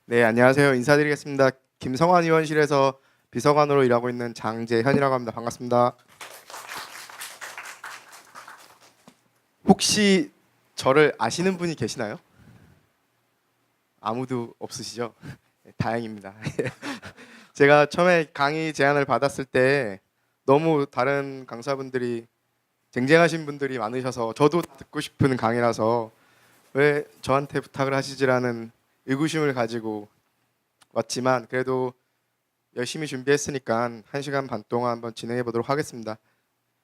네, 안녕하세요. 인사드리겠습니다. 김성환 의원실에서 비서관으로 일하고 있는 장재현이라고 합니다. 반갑습니다. 혹시 저를 아시는 분이 계시나요? 아무도 없으시죠? 네, 다행입니다. 제가 처음에 강의 제안을 받았을 때 너무 다른 강사분들이 쟁쟁하신 분들이 많으셔서 저도 듣고 싶은 강의라서 왜 저한테 부탁을 하시지라는 의구심을 가지고 왔지만 그래도 열심히 준비했으니까 1시간 반 동안 한번 진행해 보도록 하겠습니다.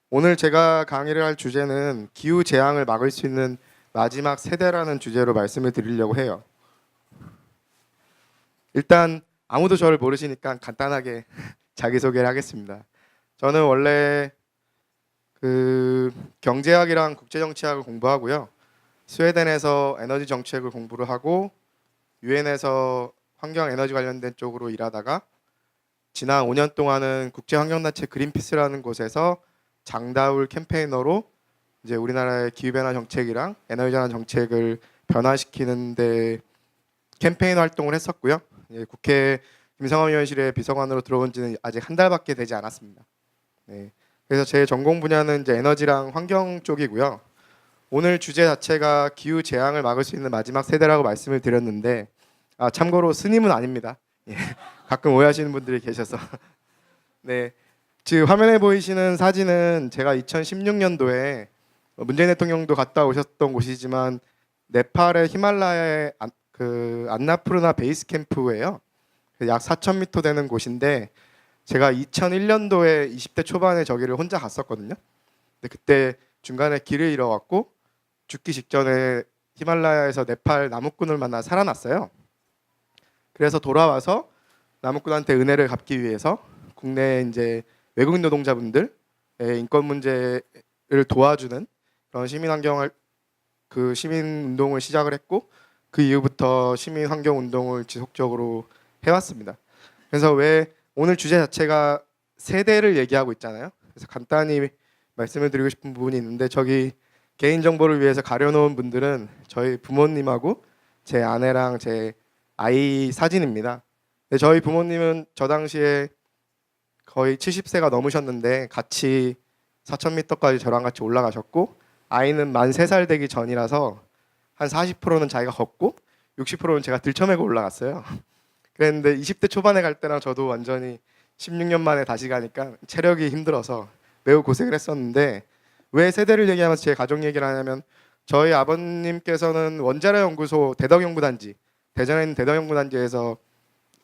오늘 제가 강의를 할 주제는 기후 재앙을 막을 수 있는 마지막 세대라는 주제로 말씀을 드리려고 해요. 일단 아무도 저를 모르시니까 간단하게 자기소개를 하겠습니다. 저는 원래 경제학이랑 국제정치학을 공부하고요. 스웨덴에서 에너지 정책을 공부를 하고 유엔에서 환경 에너지 관련된 쪽으로 일하다가 지난 5년 동안은 국제환경단체 그린피스라는 곳에서 장다울 캠페이너로 이제 우리나라의 기후변화 정책이랑 에너지 전환 정책을 변화시키는데 캠페인 활동을 했었고요. 국회 김성환 의원실에 비서관으로 들어온 지는 아직 한 달밖에 되지 않았습니다. 네. 그래서 제 전공 분야는 이제 에너지랑 환경 쪽이고요. 오늘 주제 자체가 기후 재앙을 막을 수 있는 마지막 세대라고 말씀을 드렸는데 참고로 스님은 아닙니다. 예. 가끔 오해하시는 분들이 계셔서 네, 지금 화면에 보이시는 사진은 제가 2016년도에 문재인 대통령도 갔다 오셨던 곳이지만 네팔의 히말라야의 안나푸르나 베이스 캠프예요. 약 4,000m 되는 곳인데 제가 2001년도에 20대 초반에 저기를 혼자 갔었거든요. 근데 그때 중간에 길을 잃어갖고 죽기 직전에 히말라야에서 네팔 나무꾼을 만나 살아났어요. 그래서 돌아와서 나무꾼한테 은혜를 갚기 위해서 국내 이제 외국인 노동자분들의 인권 문제를 도와주는 그런 시민 운동을 시작을 했고 그 이후부터 시민 환경 운동을 지속적으로 해왔습니다. 그래서 왜 오늘 주제 자체가 세대를 얘기하고 있잖아요. 그래서 간단히 말씀을 드리고 싶은 부분이 있는데 저기 개인 정보를 위해서 가려놓은 분들은 저희 부모님하고 제 아내랑 제 아이 사진입니다. 저희 부모님은 저 당시에 거의 70세가 넘으셨는데 같이 4,000m까지 저랑 같이 올라가셨고 아이는 만 3살 되기 전이라서 한 40%는 자기가 걷고 60%는 제가 들쳐매고 올라갔어요. 그랬는데 20대 초반에 갈 때랑 저도 완전히 16년 만에 다시 가니까 체력이 힘들어서 매우 고생을 했었는데 왜 세대를 얘기하면서 제 가족 얘기를 하냐면 저희 아버님께서는 원자력 연구소 대덕연구단지 대전에 있는 대덕연구단지에서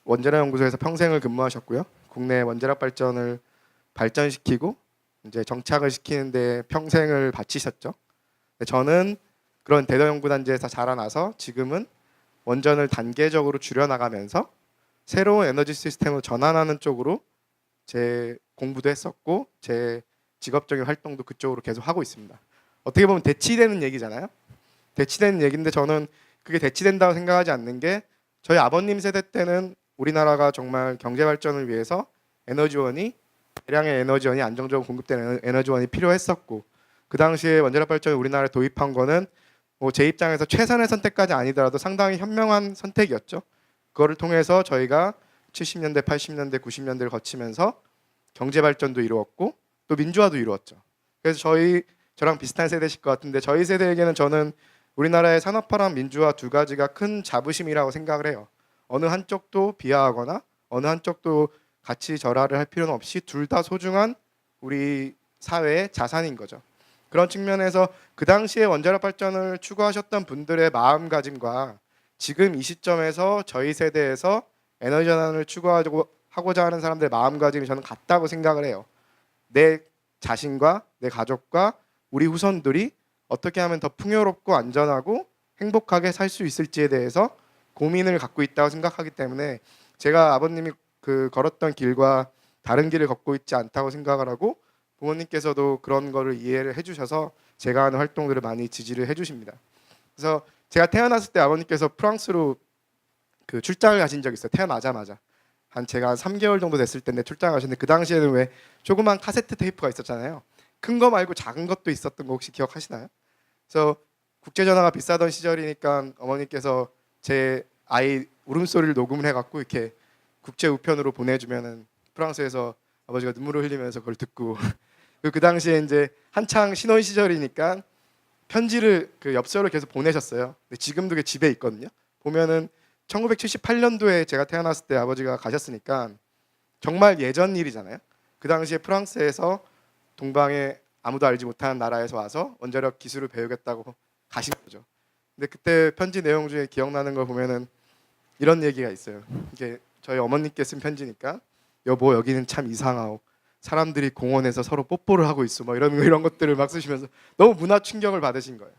원자력 연구소에서 평생을 근무하셨고요. 국내 원자력 발전을 발전시키고 이제 정착을 시키는데 평생을 바치셨죠. 저는 그런 대덕연구단지에서 자라나서 지금은 원전을 단계적으로 줄여나가면서 새로운 에너지 시스템으로 전환하는 쪽으로 제 공부도 했었고 제 직업적인 활동도 그쪽으로 계속 하고 있습니다. 어떻게 보면 대치되는 얘기잖아요. 대치되는 얘기인데 저는 그게 대치된다고 생각하지 않는 게 저희 아버님 세대 때는 우리나라가 정말 경제 발전을 위해서 에너지원이 대량의 에너지원이 안정적으로 공급되는 에너지원이 필요했었고 그 당시에 원자력 발전을 우리나라에 도입한 거는 뭐 제 입장에서 최선의 선택까지 아니더라도 상당히 현명한 선택이었죠. 그거를 통해서 저희가 70년대, 80년대, 90년대를 거치면서 경제 발전도 이루었고 또 민주화도 이루었죠. 그래서 저랑 비슷한 세대실 것 같은데 저희 세대에게는 저는 우리나라의 산업화랑 민주화 두 가지가 큰 자부심이라고 생각을 해요. 어느 한쪽도 비하하거나 어느 한쪽도 같이 절하를 할 필요는 없이 둘 다 소중한 우리 사회의 자산인 거죠. 그런 측면에서 그 당시에 원자력 발전을 추구하셨던 분들의 마음가짐과 지금 이 시점에서 저희 세대에서 에너지 전환을 추구하고자 하는 사람들의 마음가짐이 저는 같다고 생각을 해요. 내 자신과 내 가족과 우리 후손들이 어떻게 하면 더 풍요롭고 안전하고 행복하게 살 수 있을지에 대해서 고민을 갖고 있다고 생각하기 때문에 제가 아버님이 걸었던 길과 다른 길을 걷고 있지 않다고 생각을 하고 부모님께서도 그런 거를 이해를 해주셔서 제가 하는 활동들을 많이 지지를 해주십니다. 그래서 제가 태어났을 때 아버님께서 프랑스로 출장을 가신 적이 있어요. 태어나자마자 제가 한 3개월 정도 됐을 때인데 출장 가셨는데 그 당시에는 왜 조그만 카세트 테이프가 있었잖아요. 큰 거 말고 작은 것도 있었던 거 혹시 기억하시나요? 그래서 국제전화가 비싸던 시절이니까 어머니께서 제 아이 울음소리를 녹음을 해갖고 이렇게 국제 우편으로 보내주면은 프랑스에서 아버지가 눈물을 흘리면서 그걸 듣고 그 당시에 이제 한창 신혼 시절이니까 편지를 그 엽서를 계속 보내셨어요. 근데 지금도 그 집에 있거든요. 보면은 1978년도에 제가 태어났을 때 아버지가 가셨으니까 정말 예전 일이잖아요. 그 당시에 프랑스에서 동방에 아무도 알지 못하는 나라에서 와서 원자력 기술을 배우겠다고 가신 거죠. 근데 그때 편지 내용 중에 기억나는 걸 보면은 이런 얘기가 있어요. 이게 저희 어머니께 쓴 편지니까 여보 여기는 참 이상하오. 사람들이 공원에서 서로 뽀뽀를 하고 있어. 뭐 이런 것들을 막 쓰시면서 너무 문화 충격을 받으신 거예요.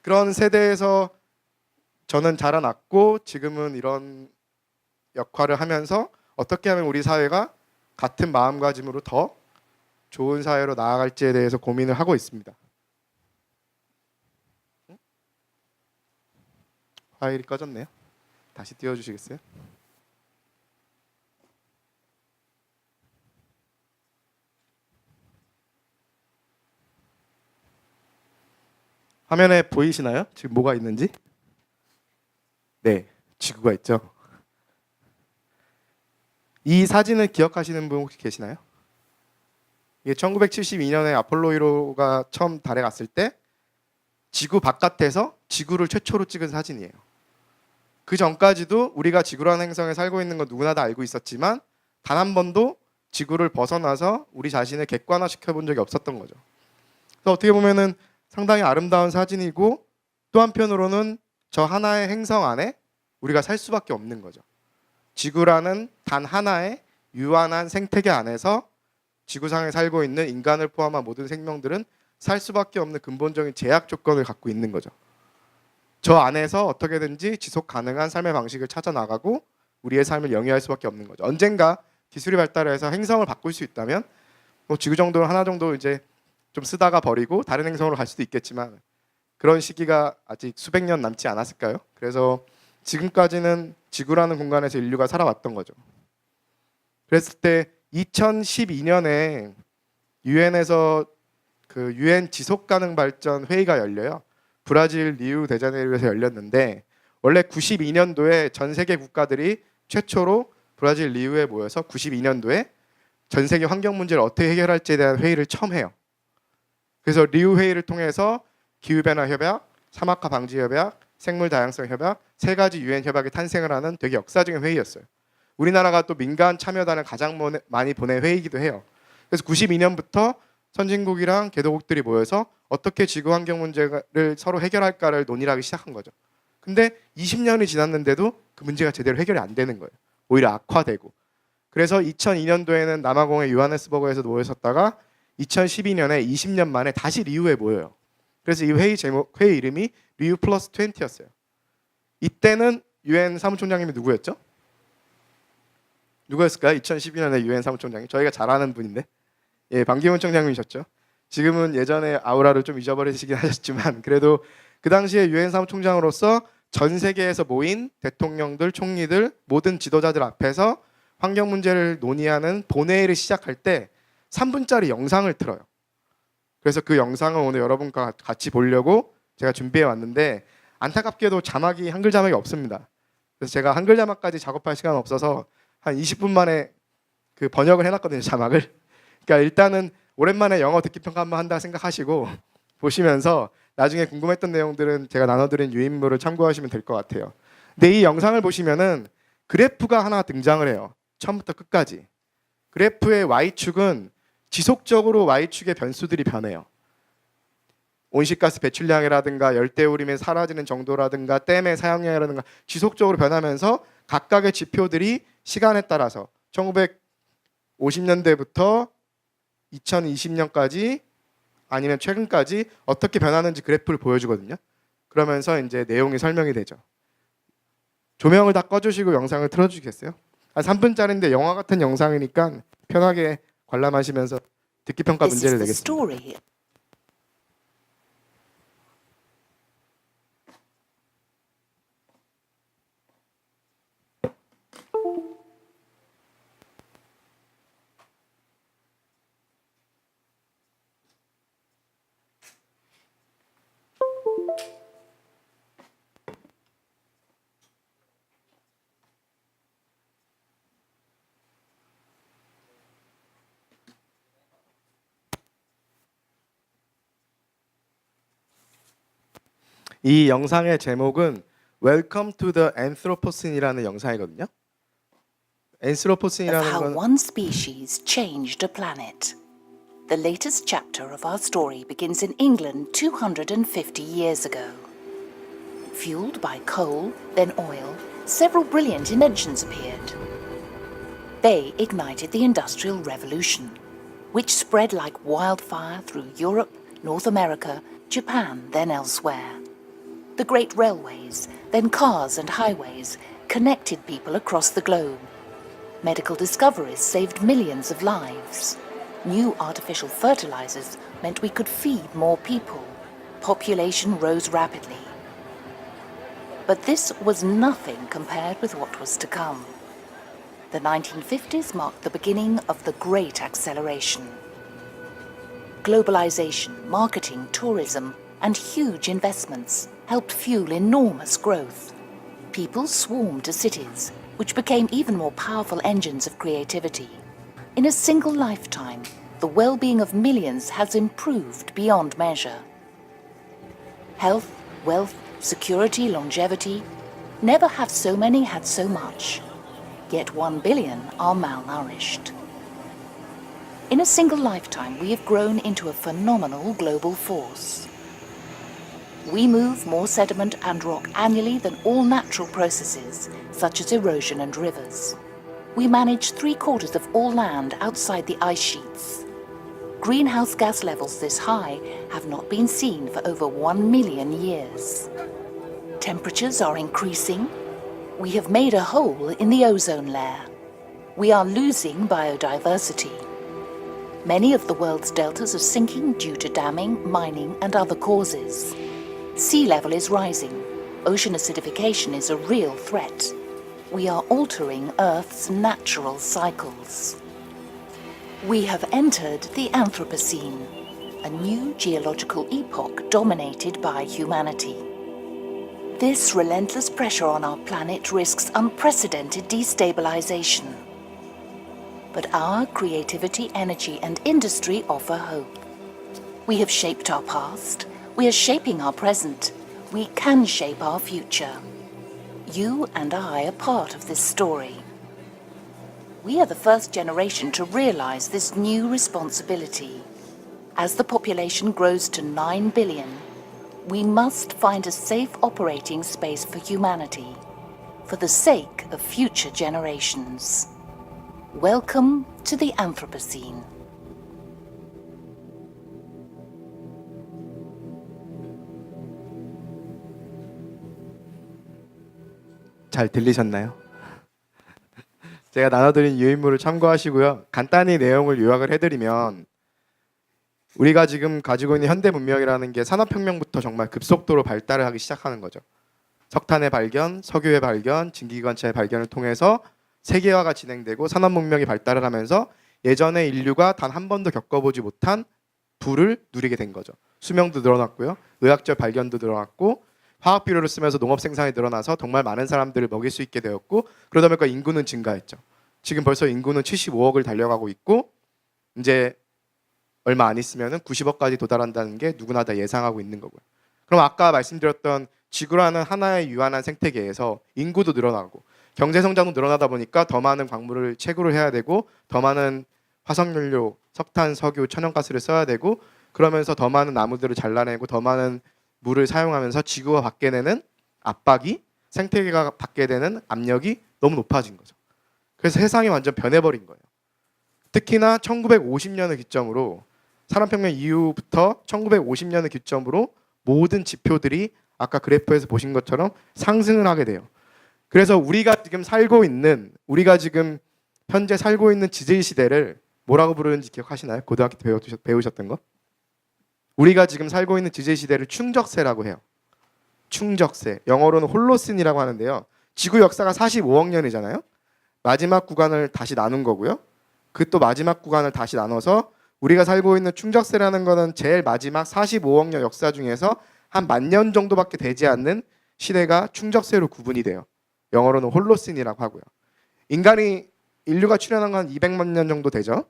그런 세대에서 저는 자라났고 지금은 이런 역할을 하면서 어떻게 하면 우리 사회가 같은 마음가짐으로 더 좋은 사회로 나아갈지에 대해서 고민을 하고 있습니다. 파일이 꺼졌네요. 다시 띄워주시겠어요? 화면에 보이시나요? 지금 뭐가 있는지? 네, 지구가 있죠. 이 사진을 기억하시는 분 혹시 계시나요? 이게 1972년에 아폴로 1호가 처음 달에 갔을 때 지구 바깥에서 지구를 최초로 찍은 사진이에요. 그 전까지도 우리가 지구라는 행성에 살고 있는 건 누구나 다 알고 있었지만 단 한 번도 지구를 벗어나서 우리 자신을 객관화시켜 본 적이 없었던 거죠. 그래서 어떻게 보면은 상당히 아름다운 사진이고 또 한편으로는 저 하나의 행성 안에 우리가 살 수밖에 없는 거죠. 지구라는 단 하나의 유한한 생태계 안에서 지구상에 살고 있는 인간을 포함한 모든 생명들은 살 수밖에 없는 근본적인 제약 조건을 갖고 있는 거죠. 저 안에서 어떻게든지 지속 가능한 삶의 방식을 찾아 나가고 우리의 삶을 영위할 수밖에 없는 거죠. 언젠가 기술이 발달해서 행성을 바꿀 수 있다면 뭐 지구 정도 하나 정도 이제 좀 쓰다가 버리고 다른 행성으로 갈 수도 있겠지만 그런 시기가 아직 수백 년 남지 않았을까요? 그래서 지금까지는 지구라는 공간에서 인류가 살아왔던 거죠. 그랬을 때 2012년에 유엔에서 그 유엔 지속 가능 발전 회의가 열려요. 브라질 리우 데자네이루에서 열렸는데 원래 92년도에 전 세계 국가들이 최초로 브라질 리우에 모여서 92년도에 전 세계 환경 문제를 어떻게 해결할지에 대한 회의를 처음 해요. 그래서 리우 회의를 통해서 기후변화 협약, 사막화 방지 협약, 생물 다양성 협약 세 가지 유엔 협약이 탄생을 하는 되게 역사적인 회의였어요. 우리나라가 또 민간 참여단을 가장 많이 보낸 회의이기도 해요. 그래서 92년부터 선진국이랑 개도국들이 모여서 어떻게 지구 환경 문제를 서로 해결할까를 논의를 하기 시작한 거죠. 근데 20년이 지났는데도 그 문제가 제대로 해결이 안 되는 거예요. 오히려 악화되고. 그래서 2002년도에는 남아공의 요하네스버그에서 모였었다가 2012년에 20년 만에 다시 리우에 모여요. 그래서 이 회의 이름이 리우 플러스 20였어요. 이때는 유엔 사무총장님이 누구였죠? 누구였을까요? 2012년에 유엔 사무총장이 저희가 잘 아는 분인데 예, 반기문 총장님이셨죠. 지금은 예전에 아우라를 좀 잊어버리시긴 하셨지만 그래도 그 당시에 유엔 사무총장으로서 전 세계에서 모인 대통령들, 총리들, 모든 지도자들 앞에서 환경 문제를 논의하는 본회의를 시작할 때 3분짜리 영상을 틀어요. 그래서 그 영상을 오늘 여러분과 같이 보려고 제가 준비해 왔는데 안타깝게도 자막이 한글 자막이 없습니다. 그래서 제가 한글 자막까지 작업할 시간 없어서 한 20분 만에 그 번역을 해놨거든요, 자막을. 그러니까 일단은 오랜만에 영어 듣기 평가 한번 한다 생각하시고 보시면서 나중에 궁금했던 내용들은 제가 나눠드린 유인물을 참고하시면 될 것 같아요. 근데 이 영상을 보시면은 그래프가 하나 등장을 해요. 처음부터 끝까지. 그래프의 Y축은 지속적으로 Y축의 변수들이 변해요. 온실가스 배출량이라든가 열대우림이 사라지는 정도라든가 댐의 사용량이라든가 지속적으로 변하면서 각각의 지표들이 시간에 따라서 1950년대부터 2020년까지 아니면 최근까지 어떻게 변하는지 그래프를 보여주거든요. 그러면서 이제 내용이 설명이 되죠. 조명을 다 꺼주시고 영상을 틀어주시겠어요? 한 3분짜리인데 영화 같은 영상이니까 편하게 관람하시면서 듣기 평가 문제를 내겠습니다. 이 영상의 제목은 Welcome to the Anthropocene이라는 영상이거든요. of Anthropocene이라는 how 건 one species changed a planet. The latest chapter of our story begins in England 250 years ago. Fueled by coal, then oil, several brilliant inventions appeared. They ignited the Industrial Revolution, which spread like wildfire through Europe, North America, Japan, then elsewhere. The great railways, then cars and highways, connected people across the globe. Medical discoveries saved millions of lives. New artificial fertilizers meant we could feed more people. Population rose rapidly. But this was nothing compared with what was to come. The 1950s marked the beginning of the Great Acceleration. Globalization, marketing, tourism, and huge investments helped fuel enormous growth. People swarmed to cities, which became even more powerful engines of creativity. In a single lifetime, the well-being of millions has improved beyond measure. Health, wealth, security, longevity, never have so many had so much. Yet 1 billion are malnourished. In a single lifetime, we have grown into a phenomenal global force. We move more sediment and rock annually than all natural processes, such as erosion and rivers. We manage 3/4 of all land outside the ice sheets. Greenhouse gas levels this high have not been seen for over 1 million years. Temperatures are increasing. We have made a hole in the ozone layer. We are losing biodiversity. Many of the world's deltas are sinking due to damming, mining, and other causes. Sea level is rising. Ocean acidification is a real threat. We are altering Earth's natural cycles. We have entered the Anthropocene, a new geological epoch dominated by humanity. This relentless pressure on our planet risks unprecedented destabilization. But our creativity, energy, and industry offer hope. We have shaped our past. We are shaping our present. We can shape our future. You and I are part of this story. We are the first generation to realize this new responsibility. As the population grows to 9 billion, we must find a safe operating space for humanity, for the sake of future generations. Welcome to the Anthropocene. 잘 들리셨나요? 제가 나눠드린 유인물을 참고하시고요. 간단히 내용을 요약을 해드리면 우리가 지금 가지고 있는 현대 문명이라는 게 산업혁명부터 정말 급속도로 발달을 하기 시작하는 거죠. 석탄의 발견, 석유의 발견, 증기기관차의 발견을 통해서 세계화가 진행되고 산업문명이 발달을 하면서 예전에 인류가 단 한 번도 겪어보지 못한 부를 누리게 된 거죠. 수명도 늘어났고요. 의학적 발견도 늘어났고 화학 비료를 쓰면서 농업 생산이 늘어나서 정말 많은 사람들을 먹일 수 있게 되었고 그러다 보니까 인구는 증가했죠. 지금 벌써 인구는 75억을 달려가고 있고 이제 얼마 안 있으면 90억까지 도달한다는 게 누구나 다 예상하고 있는 거고요. 그럼 아까 말씀드렸던 지구라는 하나의 유한한 생태계에서 인구도 늘어나고 경제 성장도 늘어나다 보니까 더 많은 광물을 채굴을 해야 되고 더 많은 화석연료, 석탄, 석유, 천연가스를 써야 되고 그러면서 더 많은 나무들을 잘라내고 더 많은 물을 사용하면서 지구가 받게 되는 압박이 생태계가 받게 되는 압력이 너무 높아진 거죠. 그래서 세상이 완전 변해버린 거예요. 특히나 1950년을 기점으로 산업혁명 이후부터 1950년을 기점으로 모든 지표들이 아까 그래프에서 보신 것처럼 상승을 하게 돼요. 그래서 우리가 지금 현재 살고 있는 지질 시대를 뭐라고 부르는지 기억하시나요? 고등학교 때 배우셨던 거? 우리가 지금 살고 있는 지질 시대를 충적세라고 해요. 충적세. 영어로는 홀로슨이라고 하는데요. 지구 역사가 45억 년이잖아요. 마지막 구간을 다시 나눈 거고요. 그 또 마지막 구간을 다시 나눠서 우리가 살고 있는 충적세라는 거는 제일 마지막 45억 년 역사 중에서 한 10,000년 정도밖에 되지 않는 시대가 충적세로 구분이 돼요. 영어로는 홀로슨이라고 하고요. 인류가 출현한 건 200만 년 정도 되죠.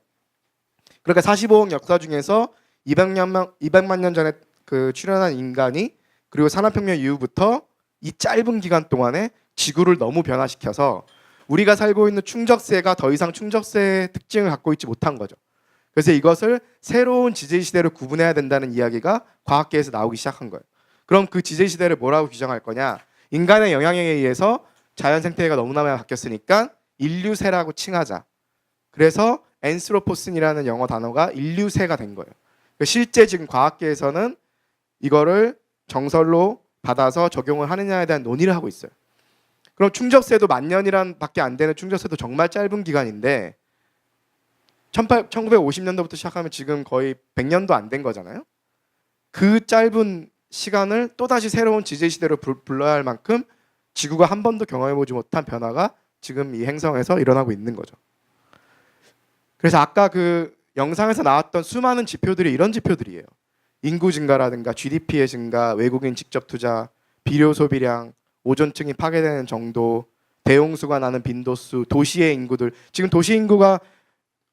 그러니까 45억 역사 중에서 200만 년 전에 출현한 인간이 그리고 산업혁명 이후부터 이 짧은 기간 동안에 지구를 너무 변화시켜서 우리가 살고 있는 충적세가 더 이상 충적세의 특징을 갖고 있지 못한 거죠. 그래서 이것을 새로운 지질시대로 구분해야 된다는 이야기가 과학계에서 나오기 시작한 거예요. 그럼 그 지질시대를 뭐라고 규정할 거냐? 인간의 영향에 의해서 자연 생태계가 너무나 바뀌었으니까 인류세라고 칭하자. 그래서 엔스로포슨이라는 영어 단어가 인류세가 된 거예요. 실제 지금 과학계에서는 이거를 정설로 받아서 적용을 하느냐에 대한 논의를 하고 있어요. 그럼 충적세도 10,000년이란 밖에 안 되는 충적세도 정말 짧은 기간인데 1950년도부터 시작하면 지금 거의 100년도 안 된 거잖아요. 그 짧은 시간을 또다시 새로운 지질시대로 불러야 할 만큼 지구가 한 번도 경험해보지 못한 변화가 지금 이 행성에서 일어나고 있는 거죠. 그래서 아까 그 영상에서 나왔던 수많은 지표들이 이런 지표들이에요. 인구 증가라든가 GDP의 증가, 외국인 직접 투자, 비료 소비량, 오존층이 파괴되는 정도, 대홍수가 나는 빈도수, 도시의 인구들. 지금 도시 인구가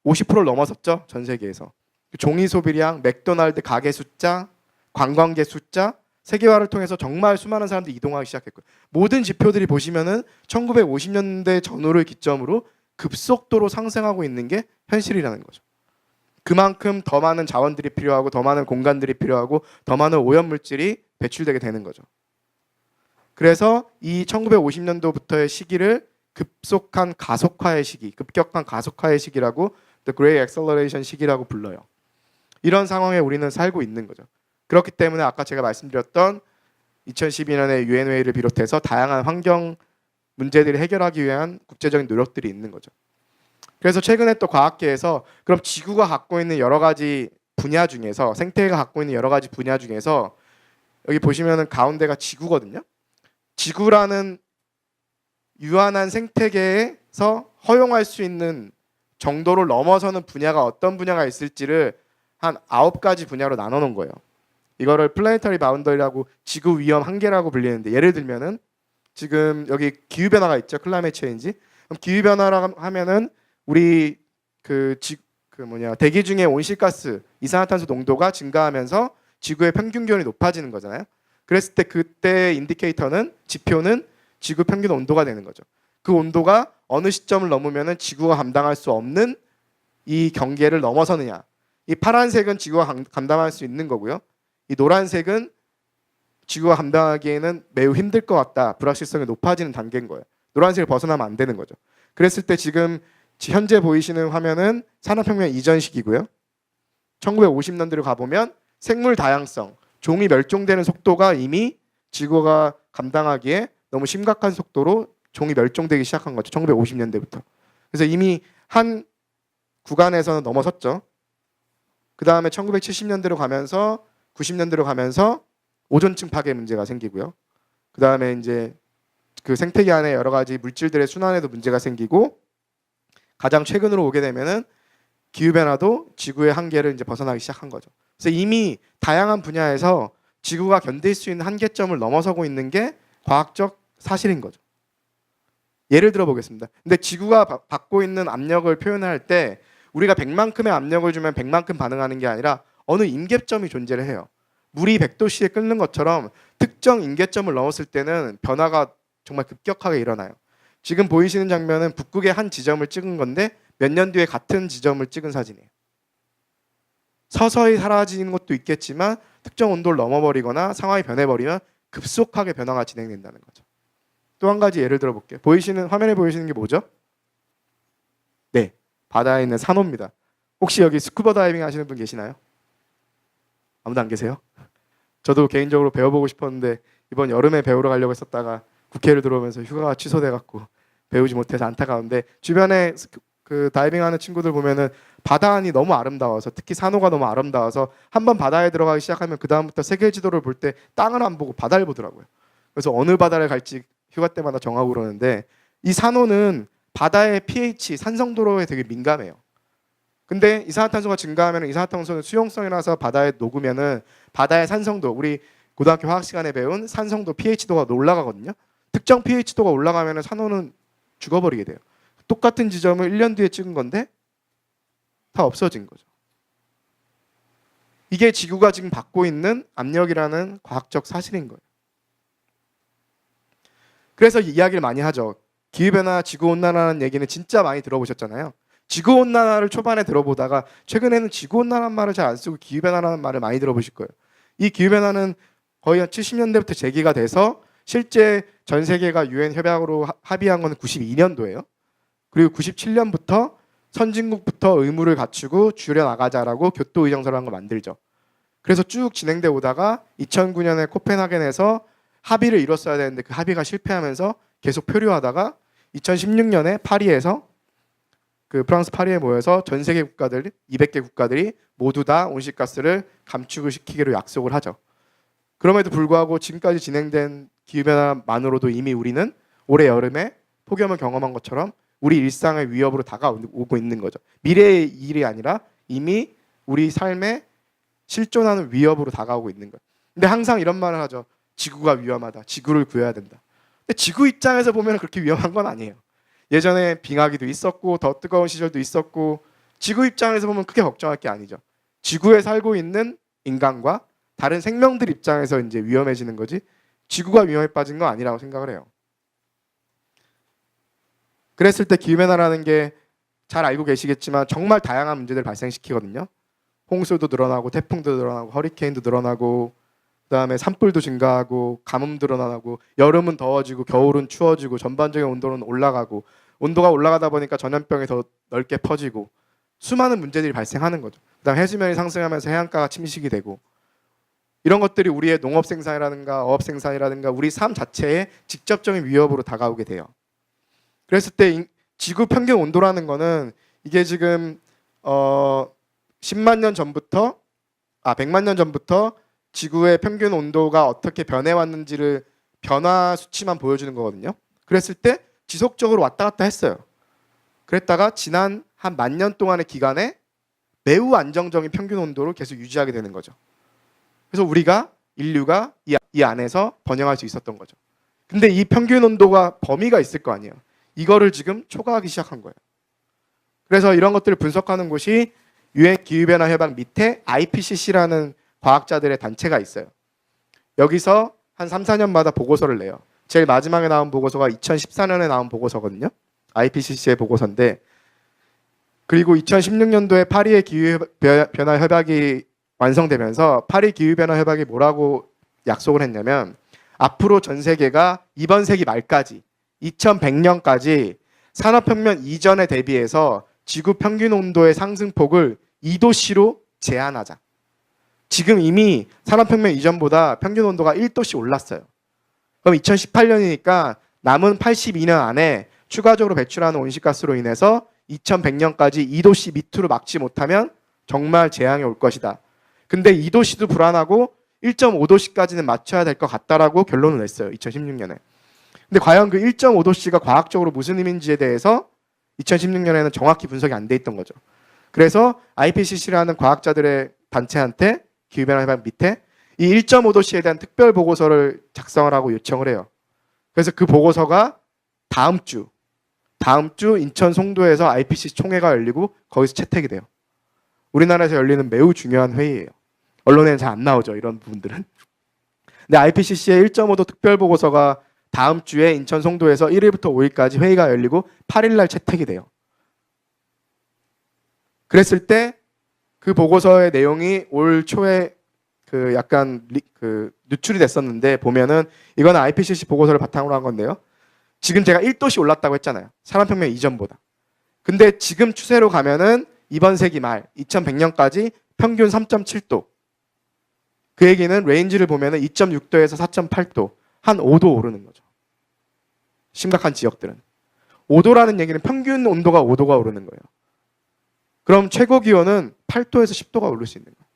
50%를 넘어섰죠, 전 세계에서. 종이 소비량, 맥도날드 가게 숫자, 관광객 숫자, 세계화를 통해서 정말 수많은 사람들이 이동하기 시작했고요. 모든 지표들이 보시면은 1950년대 전후를 기점으로 급속도로 상승하고 있는 게 현실이라는 거죠. 그만큼 더 많은 자원들이 필요하고 더 많은 공간들이 필요하고 더 많은 오염물질이 배출되게 되는 거죠. 그래서 이 1950년도부터의 시기를 급속한 가속화의 시기, 급격한 가속화의 시기라고 The Great Acceleration 시기라고 불러요. 이런 상황에 우리는 살고 있는 거죠. 그렇기 때문에 아까 제가 말씀드렸던 2012년에 UN 회의를 비롯해서 다양한 환경 문제들을 해결하기 위한 국제적인 노력들이 있는 거죠. 그래서 최근에 또 과학계에서 그럼 지구가 갖고 있는 여러 가지 분야 중에서 생태계가 갖고 있는 여러 가지 분야 중에서 여기 보시면은 가운데가 지구거든요. 지구라는 유한한 생태계에서 허용할 수 있는 정도를 넘어서는 분야가 어떤 분야가 있을지를 한 9가지 분야로 나눠 놓은 거예요. 이거를 플래니터리 바운더리라고 지구 위험 한계라고 불리는데 예를 들면은 지금 여기 기후 변화가 있죠. 클라이밋 체인지. 그럼 기후 변화라 하면은 우리 대기 중에 온실가스, 이산화탄소 농도가 증가하면서 지구의 평균 기온이 높아지는 거잖아요. 그랬을 때 그때 인디케이터는 지표는 지구 평균 온도가 되는 거죠. 그 온도가 어느 시점을 넘으면은 지구가 감당할 수 없는 이 경계를 넘어서느냐. 이 파란색은 지구가 감당할 수 있는 거고요. 이 노란색은 지구가 감당하기에는 매우 힘들 것 같다. 불확실성이 높아지는 단계인 거예요. 노란색을 벗어나면 안 되는 거죠. 그랬을 때 지금 현재 보이시는 화면은 산업혁명 이전 시기고요. 1950년대로 가보면 생물 다양성, 종이 멸종되는 속도가 이미 지구가 감당하기에 너무 심각한 속도로 종이 멸종되기 시작한 거죠. 1950년대부터. 그래서 이미 한 구간에서는 넘어섰죠. 그 다음에 1970년대로 가면서 90년대로 가면서 오존층 파괴 문제가 생기고요. 그 다음에 이제 그 생태계 안에 여러 가지 물질들의 순환에도 문제가 생기고 가장 최근으로 오게 되면은 기후 변화도 지구의 한계를 이제 벗어나기 시작한 거죠. 그래서 이미 다양한 분야에서 지구가 견딜 수 있는 한계점을 넘어서고 있는 게 과학적 사실인 거죠. 예를 들어 보겠습니다. 근데 지구가 받고 있는 압력을 표현할 때 우리가 100만큼의 압력을 주면 100만큼 반응하는 게 아니라 어느 임계점이 존재를 해요. 물이 100도씨에 끓는 것처럼 특정 임계점을 넘었을 때는 변화가 정말 급격하게 일어나요. 지금 보이시는 장면은 북극의 한 지점을 찍은 건데 몇 년 뒤에 같은 지점을 찍은 사진이에요. 서서히 사라지는 것도 있겠지만 특정 온도를 넘어버리거나 상황이 변해버리면 급속하게 변화가 진행된다는 거죠. 또 한 가지 예를 들어 볼게요. 화면에 보이시는 게 뭐죠? 네, 바다에 있는 산호입니다. 혹시 여기 스쿠버 다이빙 하시는 분 계시나요? 아무도 안 계세요? 저도 개인적으로 배워보고 싶었는데 이번 여름에 배우러 가려고 했었다가 국회를 들어오면서 휴가가 취소돼갖고 배우지 못해서 안타까운데 주변에 그 다이빙하는 친구들 보면은 바다 안이 너무 아름다워서 특히 산호가 너무 아름다워서 한번 바다에 들어가기 시작하면 그 다음부터 세계 지도를 볼 때 땅을 안 보고 바다를 보더라고요. 그래서 어느 바다를 갈지 휴가 때마다 정하고 그러는데 이 산호는 바다의 pH 산성도로에 되게 민감해요. 근데 이산화탄소가 증가하면 이산화탄소는 수용성이라서 바다에 녹으면은 바다의 산성도, 우리 고등학교 화학 시간에 배운 산성도 pH도가 올라가거든요. 특정 pH도가 올라가면 산호는 죽어버리게 돼요. 똑같은 지점을 1년 뒤에 찍은 건데 다 없어진 거죠. 이게 지구가 지금 받고 있는 압력이라는 과학적 사실인 거예요. 그래서 이야기를 많이 하죠. 기후변화, 지구온난화라는 얘기는 진짜 많이 들어보셨잖아요. 지구온난화를 초반에 들어보다가 최근에는 지구온난화라는 말을 잘 안 쓰고 기후변화라는 말을 많이 들어보실 거예요. 이 기후변화는 거의 한 70년대부터 제기가 돼서 실제 전 세계가 유엔 협약으로 합의한 건 92년도예요. 그리고 97년부터 선진국부터 의무를 갖추고 줄여나가자라고 교토의정서를 한 거 만들죠. 그래서 쭉 진행돼 오다가 2009년에 코펜하겐에서 합의를 이뤘어야 되는데 그 합의가 실패하면서 계속 표류하다가 2016년에 파리에서 그 프랑스 파리에 모여서 전 세계 국가들 200개 국가들이 모두 다 온실가스를 감축을 시키기로 약속을 하죠. 그럼에도 불구하고 지금까지 진행된 기후변화만으로도 이미 우리는 올해 여름에 폭염을 경험한 것처럼 우리 일상의 위협으로 다가오고 있는 거죠. 미래의 일이 아니라 이미 우리 삶에 실존하는 위협으로 다가오고 있는 거예요. 근데 항상 이런 말을 하죠. 지구가 위험하다. 지구를 구해야 된다. 근데 지구 입장에서 보면 그렇게 위험한 건 아니에요. 예전에 빙하기도 있었고 더 뜨거운 시절도 있었고 지구 입장에서 보면 크게 걱정할 게 아니죠. 지구에 살고 있는 인간과 다른 생명들 입장에서 이제 위험해지는 거지 지구가 위험에 빠진 건 아니라고 생각을 해요. 그랬을 때 기후변화라는 게 잘 알고 계시겠지만 정말 다양한 문제들을 발생시키거든요. 홍수도 늘어나고 태풍도 늘어나고 허리케인도 늘어나고 그다음에 산불도 증가하고 가뭄도 늘어나고 여름은 더워지고 겨울은 추워지고 전반적인 온도는 올라가고 온도가 올라가다 보니까 전염병이 더 넓게 퍼지고 수많은 문제들이 발생하는 거죠. 그다음 해수면이 상승하면서 해안가가 침식이 되고 이런 것들이 우리의 농업 생산이라든가 어업 생산이라든가 우리 삶 자체에 직접적인 위협으로 다가오게 돼요. 그랬을 때 지구 평균 온도라는 거는 이게 지금 10만 년 전부터 100만 년 전부터 지구의 평균 온도가 어떻게 변해왔는지를 변화 수치만 보여주는 거거든요. 그랬을 때 지속적으로 왔다 갔다 했어요. 그랬다가 지난 한 10,000년 동안의 기간에 매우 안정적인 평균 온도를 계속 유지하게 되는 거죠. 그래서 우리가 인류가 이 안에서 번영할 수 있었던 거죠. 근데 이 평균 온도가 범위가 있을 거 아니에요. 이거를 지금 초과하기 시작한 거예요. 그래서 이런 것들을 분석하는 곳이 유엔 기후변화 협약 밑에 IPCC라는 과학자들의 단체가 있어요. 여기서 한 3, 4년마다 보고서를 내요. 제일 마지막에 나온 보고서가 2014년에 나온 보고서거든요. IPCC의 보고서인데 그리고 2016년도에 파리의 기후변화 협약이 완성되면서 파리 기후변화 협약이 뭐라고 약속을 했냐면 앞으로 전 세계가 이번 세기 말까지 2100년까지 산업혁명 이전에 대비해서 지구 평균 온도의 상승폭을 2도씨로 제한하자. 지금 이미 산업혁명 이전보다 평균 온도가 1도씩 올랐어요. 그럼 2018년이니까 남은 82년 안에 추가적으로 배출하는 온실가스로 인해서 2100년까지 2도씨 밑으로 막지 못하면 정말 재앙이 올 것이다. 근데 2도씨도 불안하고 1.5도씨까지는 맞춰야 될 것 같다라고 결론을 냈어요. 2016년에. 근데 과연 그 1.5도씨가 과학적으로 무슨 의미인지에 대해서 2016년에는 정확히 분석이 안 돼 있던 거죠. 그래서 IPCC라는 과학자들의 단체한테 기후변화 협약 밑에 이 1.5도씨에 대한 특별 보고서를 작성을 하고 요청을 해요. 그래서 그 보고서가 다음 주 인천 송도에서 IPCC 총회가 열리고 거기서 채택이 돼요. 우리나라에서 열리는 매우 중요한 회의예요. 언론에는 잘 안 나오죠. 이런 부분들은. 근데 IPCC의 1.5도 특별 보고서가 다음 주에 인천 송도에서 1일부터 5일까지 회의가 열리고 8일 날 채택이 돼요. 그랬을 때 그 보고서의 내용이 올 초에 그 약간 누출이 됐었는데 보면은 이거는 IPCC 보고서를 바탕으로 한 건데요. 지금 제가 1도씩 올랐다고 했잖아요. 산업혁명 이전보다. 근데 지금 추세로 가면은 이번 세기 말 2100년까지 평균 3.7도. 그 얘기는 레인지를 보면은 2.6도에서 4.8도. 한 5도 오르는 거죠. 심각한 지역들은. 5도라는 얘기는 평균 온도가 5도가 오르는 거예요. 그럼 최고 기온은 8도에서 10도가 오를 수 있는 거예요.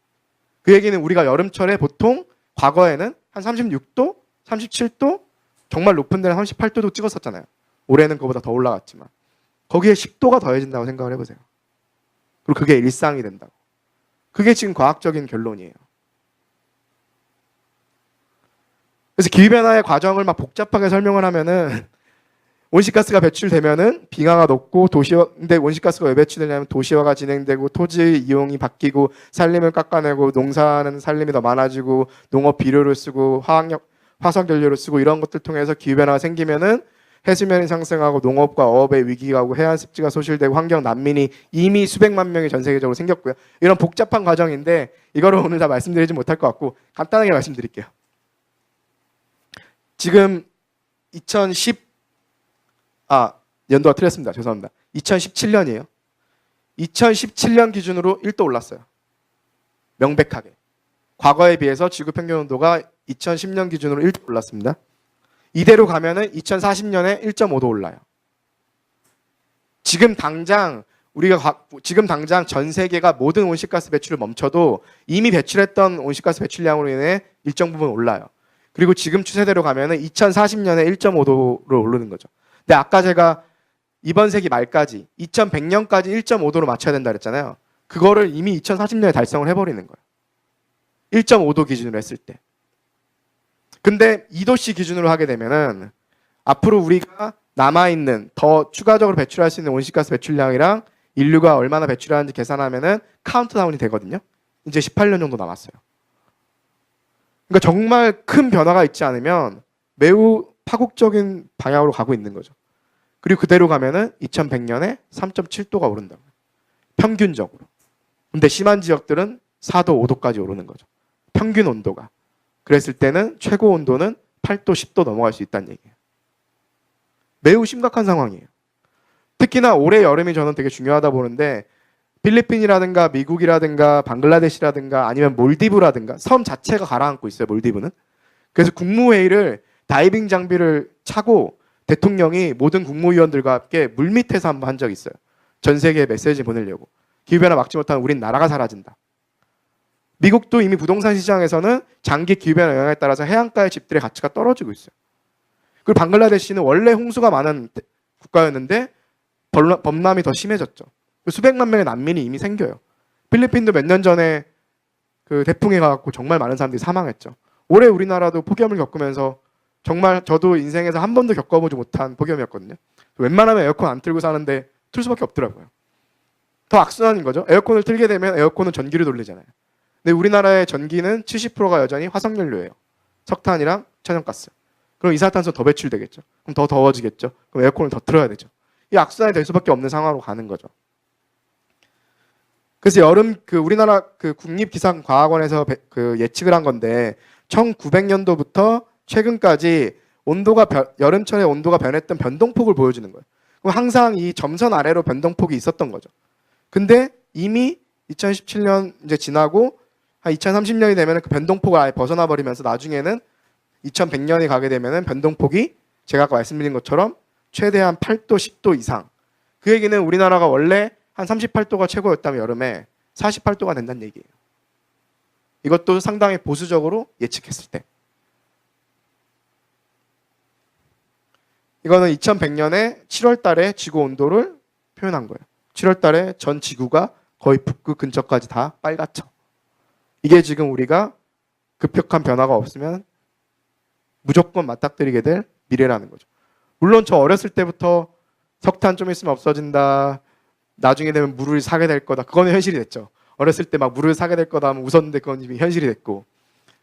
그 얘기는 우리가 여름철에 보통 과거에는 한 36도, 37도, 정말 높은 데는 38도도 찍었었잖아요. 올해는 그보다 더 올라갔지만. 거기에 10도가 더해진다고 생각을 해보세요. 그리고 그게 일상이 된다고. 그게 지금 과학적인 결론이에요. 그래서 기후변화의 과정을 막 복잡하게 설명을 하면은 온실가스가 배출되면은 빙하가 녹고 근데 온실가스가 왜 배출되냐면 도시화가 진행되고 토지 이용이 바뀌고 산림을 깎아내고 농사는 산림이 더 많아지고 농업 비료를 쓰고 화석 연료를 쓰고 이런 것들 통해서 기후 변화가 생기면은 해수면이 상승하고 농업과 어업의 위기가 오고 해안 습지가 소실되고 환경 난민이 이미 수백만 명이 전 세계적으로 생겼고요. 이런 복잡한 과정인데 이거를 오늘 다 말씀드리지 못할 것 같고 간단하게 말씀드릴게요. 지금 연도가 틀렸습니다. 죄송합니다. 2017년이에요. 2017년 기준으로 1도 올랐어요. 명백하게. 과거에 비해서 지구 평균 온도가 2010년 기준으로 1도 올랐습니다. 이대로 가면은 2040년에 1.5도 올라요. 지금 당장 전 세계가 모든 온실가스 배출을 멈춰도 이미 배출했던 온실가스 배출량으로 인해 일정 부분 올라요. 그리고 지금 추세대로 가면은 2040년에 1.5도로 오르는 거죠. 근데 아까 제가 이번 세기 말까지 2100년까지 1.5도로 맞춰야 된다 그랬잖아요. 그거를 이미 2040년에 달성을 해버리는 거예요. 1.5도 기준으로 했을 때. 근데 2도씨 기준으로 하게 되면은 앞으로 우리가 남아있는 더 추가적으로 배출할 수 있는 온실가스 배출량이랑 인류가 얼마나 배출하는지 계산하면은 카운트다운이 되거든요. 이제 18년 정도 남았어요. 그러니까 정말 큰 변화가 있지 않으면 매우 파국적인 방향으로 가고 있는 거죠. 그리고 그대로 가면은 2100년에 3.7도가 오른다고요. 평균적으로. 근데 심한 지역들은 4도, 5도까지 오르는 거죠. 평균 온도가. 그랬을 때는 최고 온도는 8도, 10도 넘어갈 수 있다는 얘기예요. 매우 심각한 상황이에요. 특히나 올해 여름이 저는 되게 중요하다 보는데 필리핀이라든가 미국이라든가 방글라데시라든가 아니면 몰디브라든가 섬 자체가 가라앉고 있어요. 몰디브는. 그래서 국무회의를 다이빙 장비를 차고 대통령이 모든 국무위원들과 함께 물밑에서 한번 한 적이 있어요. 전 세계에 메시지 보내려고. 기후변화 막지 못하면 우린 나라가 사라진다. 미국도 이미 부동산 시장에서는 장기 기후변화 영향에 따라서 해안가의 집들의 가치가 떨어지고 있어요. 그리고 방글라데시는 원래 홍수가 많은 국가였는데 범람이 더 심해졌죠. 수백만 명의 난민이 이미 생겨요. 필리핀도 몇 년 전에 그 태풍이 가갖고 정말 많은 사람들이 사망했죠. 올해 우리나라도 폭염을 겪으면서 정말 저도 인생에서 한 번도 겪어보지 못한 폭염이었거든요. 웬만하면 에어컨 안 틀고 사는데 틀 수밖에 없더라고요. 더 악순환인 거죠. 에어컨을 틀게 되면 에어컨은 전기를 돌리잖아요. 근데 우리나라의 전기는 70%가 여전히 화석연료예요. 석탄이랑 천연가스. 그럼 이산화탄소 더 배출되겠죠. 그럼 더 더워지겠죠. 그럼 에어컨을 더 틀어야 되죠. 이 악순환이 될 수밖에 없는 상황으로 가는 거죠. 그래서 우리나라 국립기상과학원에서 예측을 한 건데 1900년도부터 최근까지 여름철에 온도가 변했던 변동폭을 보여주는 거예요. 그럼 항상 이 점선 아래로 변동폭이 있었던 거죠. 근데 이미 2017년 이제 지나고 한 2030년이 되면 그 변동폭을 아예 벗어나 버리면서 나중에는 2100년이 가게 되면 변동폭이 제가 아까 말씀드린 것처럼 최대한 8도, 10도 이상. 그 얘기는 우리나라가 원래 한 38도가 최고였다면 여름에 48도가 된다는 얘기예요. 이것도 상당히 보수적으로 예측했을 때. 이거는 2100년에 7월 달에 지구 온도를 표현한 거예요. 7월 달에 전 지구가 거의 북극 근처까지 다 빨갛죠. 이게 지금 우리가 급격한 변화가 없으면 무조건 맞닥뜨리게 될 미래라는 거죠. 물론 저 어렸을 때부터 석탄 좀 있으면 없어진다. 나중에 되면 물을 사게 될 거다. 그거는 현실이 됐죠. 어렸을 때 막 물을 사게 될 거다 하면 웃었는데 그건 이미 현실이 됐고.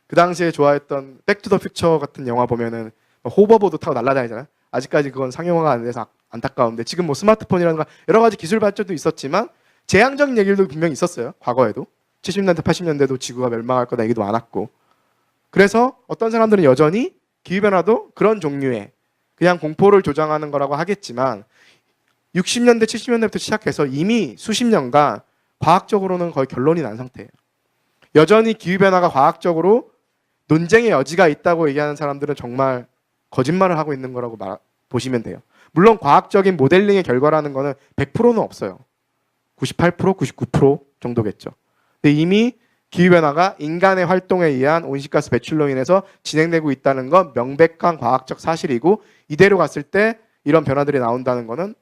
그 당시에 좋아했던 백투더 퓨처 같은 영화 보면은 호버보드 타고 날아다니잖아요. 아직까지 그건 상용화가 안 돼서 안타까운데 지금 뭐 스마트폰이라든가 여러 가지 기술 발전도 있었지만 재앙적인 얘기도 분명히 있었어요. 과거에도. 70년대, 80년대도 지구가 멸망할 거다 얘기도 많았고. 그래서 어떤 사람들은 여전히 기후변화도 그런 종류의 그냥 공포를 조장하는 거라고 하겠지만 60년대, 70년대부터 시작해서 이미 수십 년간 과학적으로는 거의 결론이 난 상태예요. 여전히 기후변화가 과학적으로 논쟁의 여지가 있다고 얘기하는 사람들은 정말 거짓말을 하고 있는 거라고 보시면 돼요. 물론 과학적인 모델링의 결과라는 거는 100%는 없어요. 98%, 99% 정도겠죠. 근데 이미 기후변화가 인간의 활동에 의한 온실가스 배출로 인해서 진행되고 있다는 건 명백한 과학적 사실이고 이대로 갔을 때 이런 변화들이 나온다는 거는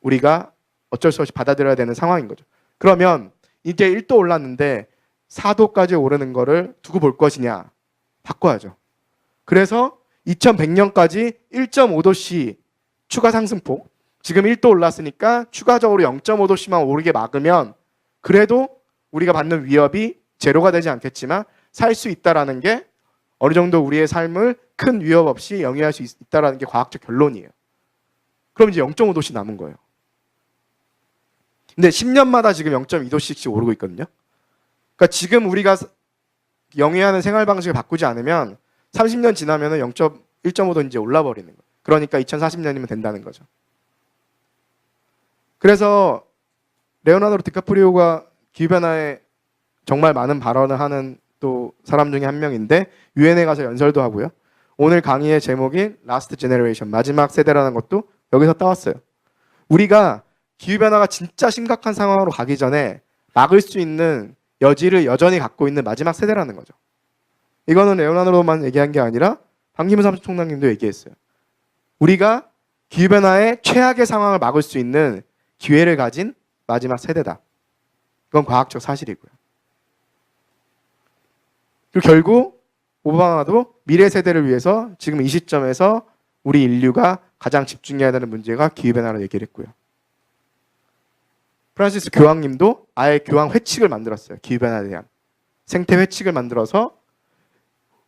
우리가 어쩔 수 없이 받아들여야 되는 상황인 거죠. 그러면 이게 1도 올랐는데 4도까지 오르는 거를 두고 볼 것이냐? 바꿔야죠. 그래서 2100년까지 1.5도씩 추가 상승폭, 지금 1도 올랐으니까 추가적으로 0.5도씩만 오르게 막으면 그래도 우리가 받는 위협이 제로가 되지 않겠지만 살 수 있다라는 게 어느 정도 우리의 삶을 큰 위협 없이 영위할 수 있다는 게 과학적 결론이에요. 그럼 이제 0.5도씩 남은 거예요. 근데 10년마다 지금 0.2도씩 오르고 있거든요. 그러니까 지금 우리가 영위하는 생활 방식을 바꾸지 않으면 30년 지나면은 1.5도 이제 올라 버리는 거예요. 그러니까 2040년이면 된다는 거죠. 그래서 레오나르도 디카프리오가 기후변화에 정말 많은 발언을 하는 또 사람 중에 한 명인데 유엔에 가서 연설도 하고요. 오늘 강의의 제목이 라스트 제너레이션, 마지막 세대라는 것도 여기서 따왔어요. 우리가 기후변화가 진짜 심각한 상황으로 가기 전에 막을 수 있는 여지를 여전히 갖고 있는 마지막 세대라는 거죠. 이거는 레오나르도만 얘기한 게 아니라 반기문 사무총장님도 얘기했어요. 우리가 기후변화의 최악의 상황을 막을 수 있는 기회를 가진 마지막 세대다. 이건 과학적 사실이고요. 그리고 결국 오바마도 미래 세대를 위해서 지금 이 시점에서 우리 인류가 가장 집중해야 되는 문제가 기후변화라고 얘기를 했고요. 프란시스 교황님도 아예 교황 회칙을 만들었어요. 기후변화에 대한 생태 회칙을 만들어서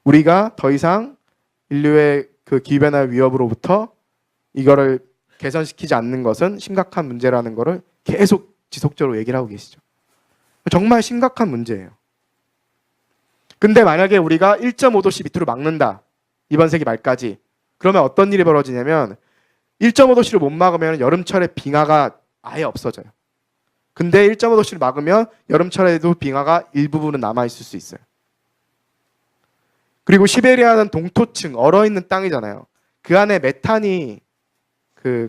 우리가 더 이상 인류의 그 기후변화 위협으로부터 이거를 개선시키지 않는 것은 심각한 문제라는 것을 계속 지속적으로 얘기를 하고 계시죠. 정말 심각한 문제예요. 근데 만약에 우리가 1.5도씨 밑으로 막는다. 이번 세기 말까지. 그러면 어떤 일이 벌어지냐면 1.5도씨를 못 막으면 여름철에 빙하가 아예 없어져요. 근데 1.5도씨를 막으면 여름철에도 빙하가 일부분은 남아있을 수 있어요. 그리고 시베리아는 동토층, 얼어있는 땅이잖아요. 그 안에 메탄이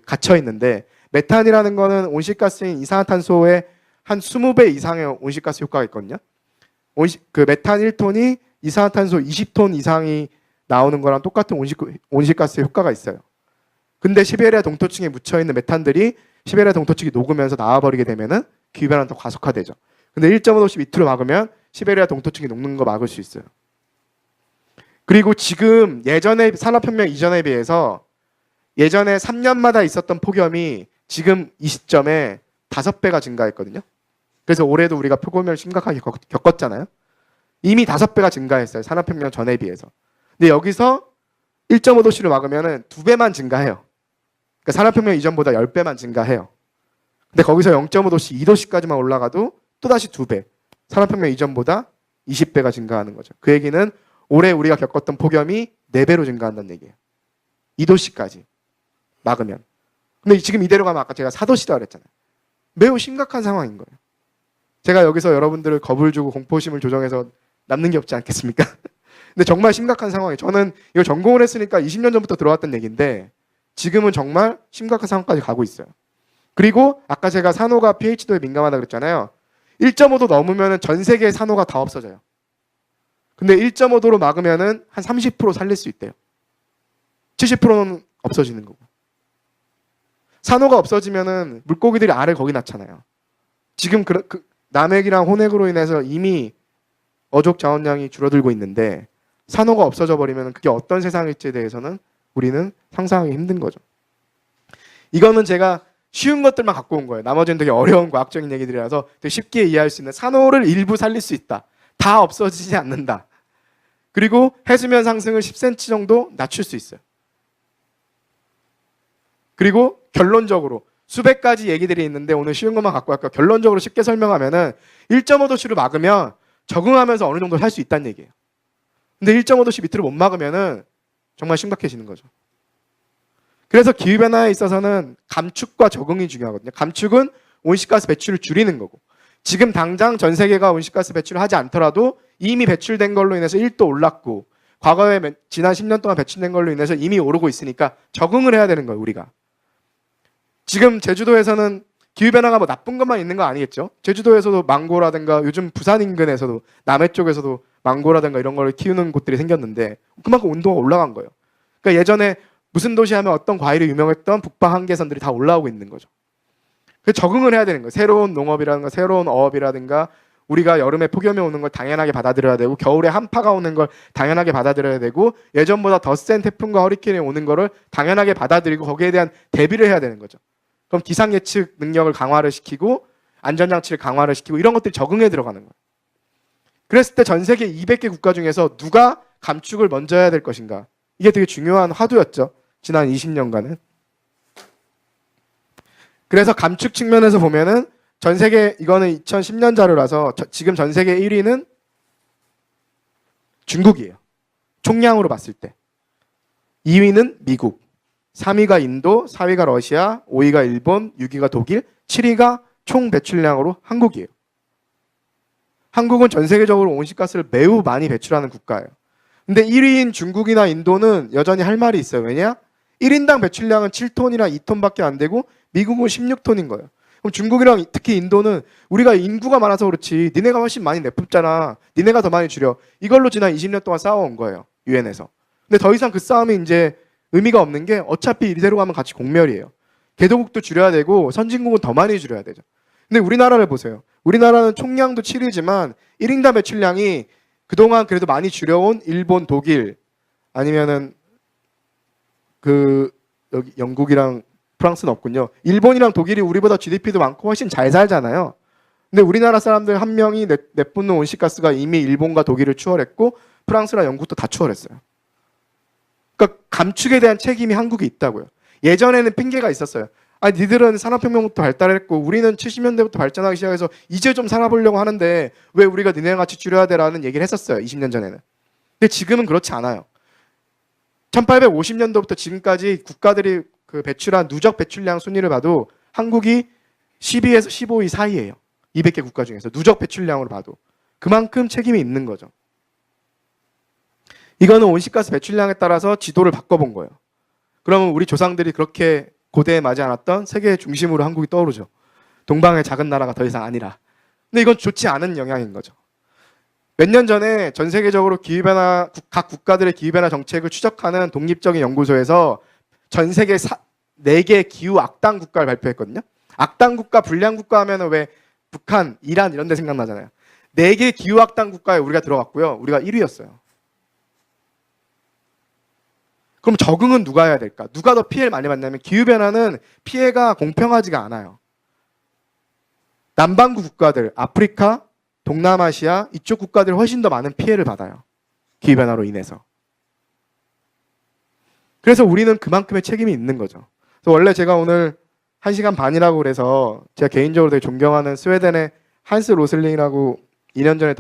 갇혀 있는데 메탄이라는 거는 온실가스인 이산화탄소의 한 20배 이상의 온실가스 효과가 있거든요. 그 메탄 1톤이 이산화탄소 20톤 이상이 나오는 거랑 똑같은 온실가스 효과가 있어요. 근데 시베리아 동토층에 묻혀있는 메탄들이 시베리아 동토층이 녹으면서 나와버리게 되면은 기후변화는 더 가속화되죠. 근데 1.5도씨 밑으로 막으면 시베리아 동토층이 녹는 거 막을 수 있어요. 그리고 지금 예전에 산업혁명 이전에 비해서 예전에 3년마다 있었던 폭염이 지금 이 시점에 5배가 증가했거든요. 그래서 올해도 우리가 폭염을 심각하게 겪었잖아요. 이미 5배가 증가했어요. 산업혁명 전에 비해서. 근데 여기서 1.5도씨를 막으면 2배만 증가해요. 그러니까 산업혁명 이전보다 10배만 증가해요. 근데 거기서 0.5도씨, 2도씨까지만 올라가도 또다시 2배. 산업혁명 이전보다 20배가 증가하는 거죠. 그 얘기는 올해 우리가 겪었던 폭염이 4배로 증가한다는 얘기예요. 2도씨까지 막으면. 근데 지금 이대로 가면 아까 제가 4도씨라고 그랬잖아요. 매우 심각한 상황인 거예요. 제가 여기서 여러분들을 겁을 주고 공포심을 조정해서 남는 게 없지 않겠습니까? 근데 정말 심각한 상황이에요. 저는 이거 전공을 했으니까 20년 전부터 들어왔던 얘기인데 지금은 정말 심각한 상황까지 가고 있어요. 그리고 아까 제가 산호가 pH도에 민감하다고 그랬잖아요. 1.5도 넘으면 전 세계의 산호가 다 없어져요. 근데 1.5도로 막으면 한 30% 살릴 수 있대요. 70%는 없어지는 거고. 산호가 없어지면 물고기들이 알을 거기 낳잖아요. 지금 남핵이랑 혼핵으로 인해서 이미 어족 자원량이 줄어들고 있는데 산호가 없어져 버리면 그게 어떤 세상일지에 대해서는 우리는 상상하기 힘든 거죠. 이거는 제가 쉬운 것들만 갖고 온 거예요. 나머지는 되게 어려운 과학적인 얘기들이라서 되게 쉽게 이해할 수 있는 산호를 일부 살릴 수 있다. 다 없어지지 않는다. 그리고 해수면 상승을 10cm 정도 낮출 수 있어요. 그리고 결론적으로 수백 가지 얘기들이 있는데 오늘 쉬운 것만 갖고 갈까요? 결론적으로 쉽게 설명하면은 1.5도씨로 막으면 적응하면서 어느 정도 할 수 있다는 얘기예요. 근데 1.5도씨 밑으로 못 막으면은 정말 심각해지는 거죠. 그래서 기후변화에 있어서는 감축과 적응이 중요하거든요. 감축은 온실가스 배출을 줄이는 거고 지금 당장 전 세계가 온실가스 배출을 하지 않더라도 이미 배출된 걸로 인해서 1도 올랐고 과거에 지난 10년 동안 배출된 걸로 인해서 이미 오르고 있으니까 적응을 해야 되는 거예요. 우리가. 지금 제주도에서는 기후변화가 뭐 나쁜 것만 있는 거 아니겠죠? 제주도에서도 망고라든가 요즘 부산 인근에서도 남해 쪽에서도 망고라든가 이런 걸 키우는 곳들이 생겼는데 그만큼 온도가 올라간 거예요. 그러니까 예전에 무슨 도시 하면 어떤 과일이 유명했던 북방 한계선들이 다 올라오고 있는 거죠. 그래서 적응을 해야 되는 거예요. 새로운 농업이라든가 새로운 어업이라든가 우리가 여름에 폭염이 오는 걸 당연하게 받아들여야 되고 겨울에 한파가 오는 걸 당연하게 받아들여야 되고 예전보다 더 센 태풍과 허리케인이 오는 거를 당연하게 받아들이고 거기에 대한 대비를 해야 되는 거죠. 그럼 기상 예측 능력을 강화를 시키고 안전장치를 강화를 시키고 이런 것들이 적응에 들어가는 거예요. 그랬을 때 전 세계 200개 국가 중에서 누가 감축을 먼저 해야 될 것인가? 이게 되게 중요한 화두였죠. 지난 20년간은. 그래서 감축 측면에서 보면은 전 세계, 이거는 2010년 자료라서 지금 전 세계 1위는 중국이에요. 총량으로 봤을 때. 2위는 미국, 3위가 인도, 4위가 러시아, 5위가 일본, 6위가 독일, 7위가 총 배출량으로 한국이에요. 한국은 전 세계적으로 온실가스를 매우 많이 배출하는 국가예요. 근데 1위인 중국이나 인도는 여전히 할 말이 있어요. 왜냐? 1인당 배출량은 7톤이나 2톤밖에 안 되고 미국은 16톤인 거예요. 그럼 중국이랑 특히 인도는 우리가 인구가 많아서 그렇지 니네가 훨씬 많이 내뿜잖아. 니네가 더 많이 줄여. 이걸로 지난 20년 동안 싸워온 거예요. 유엔에서. 근데 더 이상 그 싸움이 이제 의미가 없는 게 어차피 이대로 가면 같이 공멸이에요. 개도국도 줄여야 되고 선진국은 더 많이 줄여야 되죠. 근데 우리나라를 보세요. 우리나라는 총량도 7위지만 1인당 배출량이 그동안 그래도 많이 줄여온 일본, 독일 아니면은 여기 영국이랑 프랑스는 없군요. 일본이랑 독일이 우리보다 GDP도 많고 훨씬 잘 살잖아요. 근데 우리나라 사람들 한 명이 내뿜는 온실가스가 이미 일본과 독일을 추월했고 프랑스랑 영국도 다 추월했어요. 그러니까 감축에 대한 책임이 한국에 있다고요. 예전에는 핑계가 있었어요. 아니 니들은 산업혁명부터 발달했고 우리는 70년대부터 발전하기 시작해서 이제 좀 살아보려고 하는데 왜 우리가 니네랑 같이 줄여야 돼라는 얘기를 했었어요. 20년 전에는. 근데 지금은 그렇지 않아요. 1850년도부터 지금까지 국가들이 그 배출한 누적 배출량 순위를 봐도 한국이 12에서 15위 사이예요. 200개 국가 중에서 누적 배출량으로 봐도 그만큼 책임이 있는 거죠. 이거는 온실가스 배출량에 따라서 지도를 바꿔본 거예요. 그러면 우리 조상들이 그렇게 고대에 맞지 않았던 세계의 중심으로 한국이 떠오르죠. 동방의 작은 나라가 더 이상 아니라. 근데 이건 좋지 않은 영향인 거죠. 몇 년 전에 전 세계적으로 기후변화, 각 국가들의 기후변화 정책을 추적하는 독립적인 연구소에서 전 세계 4개 기후 악당 국가를 발표했거든요. 악당 국가, 불량 국가 하면 왜 북한, 이란 이런 데 생각나잖아요. 4개 기후 악당 국가에 우리가 들어갔고요. 우리가 1위였어요. 그럼 적응은 누가 해야 될까? 누가 더 피해를 많이 받냐면 기후변화는 피해가 공평하지가 않아요. 남반구 국가들, 아프리카, 동남아시아 이쪽 국가들이 훨씬 더 많은 피해를 받아요. 기후변화로 인해서. 그래서 우리는 그만큼의 책임이 있는 거죠. 그래서 원래 제가 오늘 1시간 반이라고 그래서 제가 개인적으로 되게 존경하는 스웨덴의 한스 로슬링이라고 2년 전에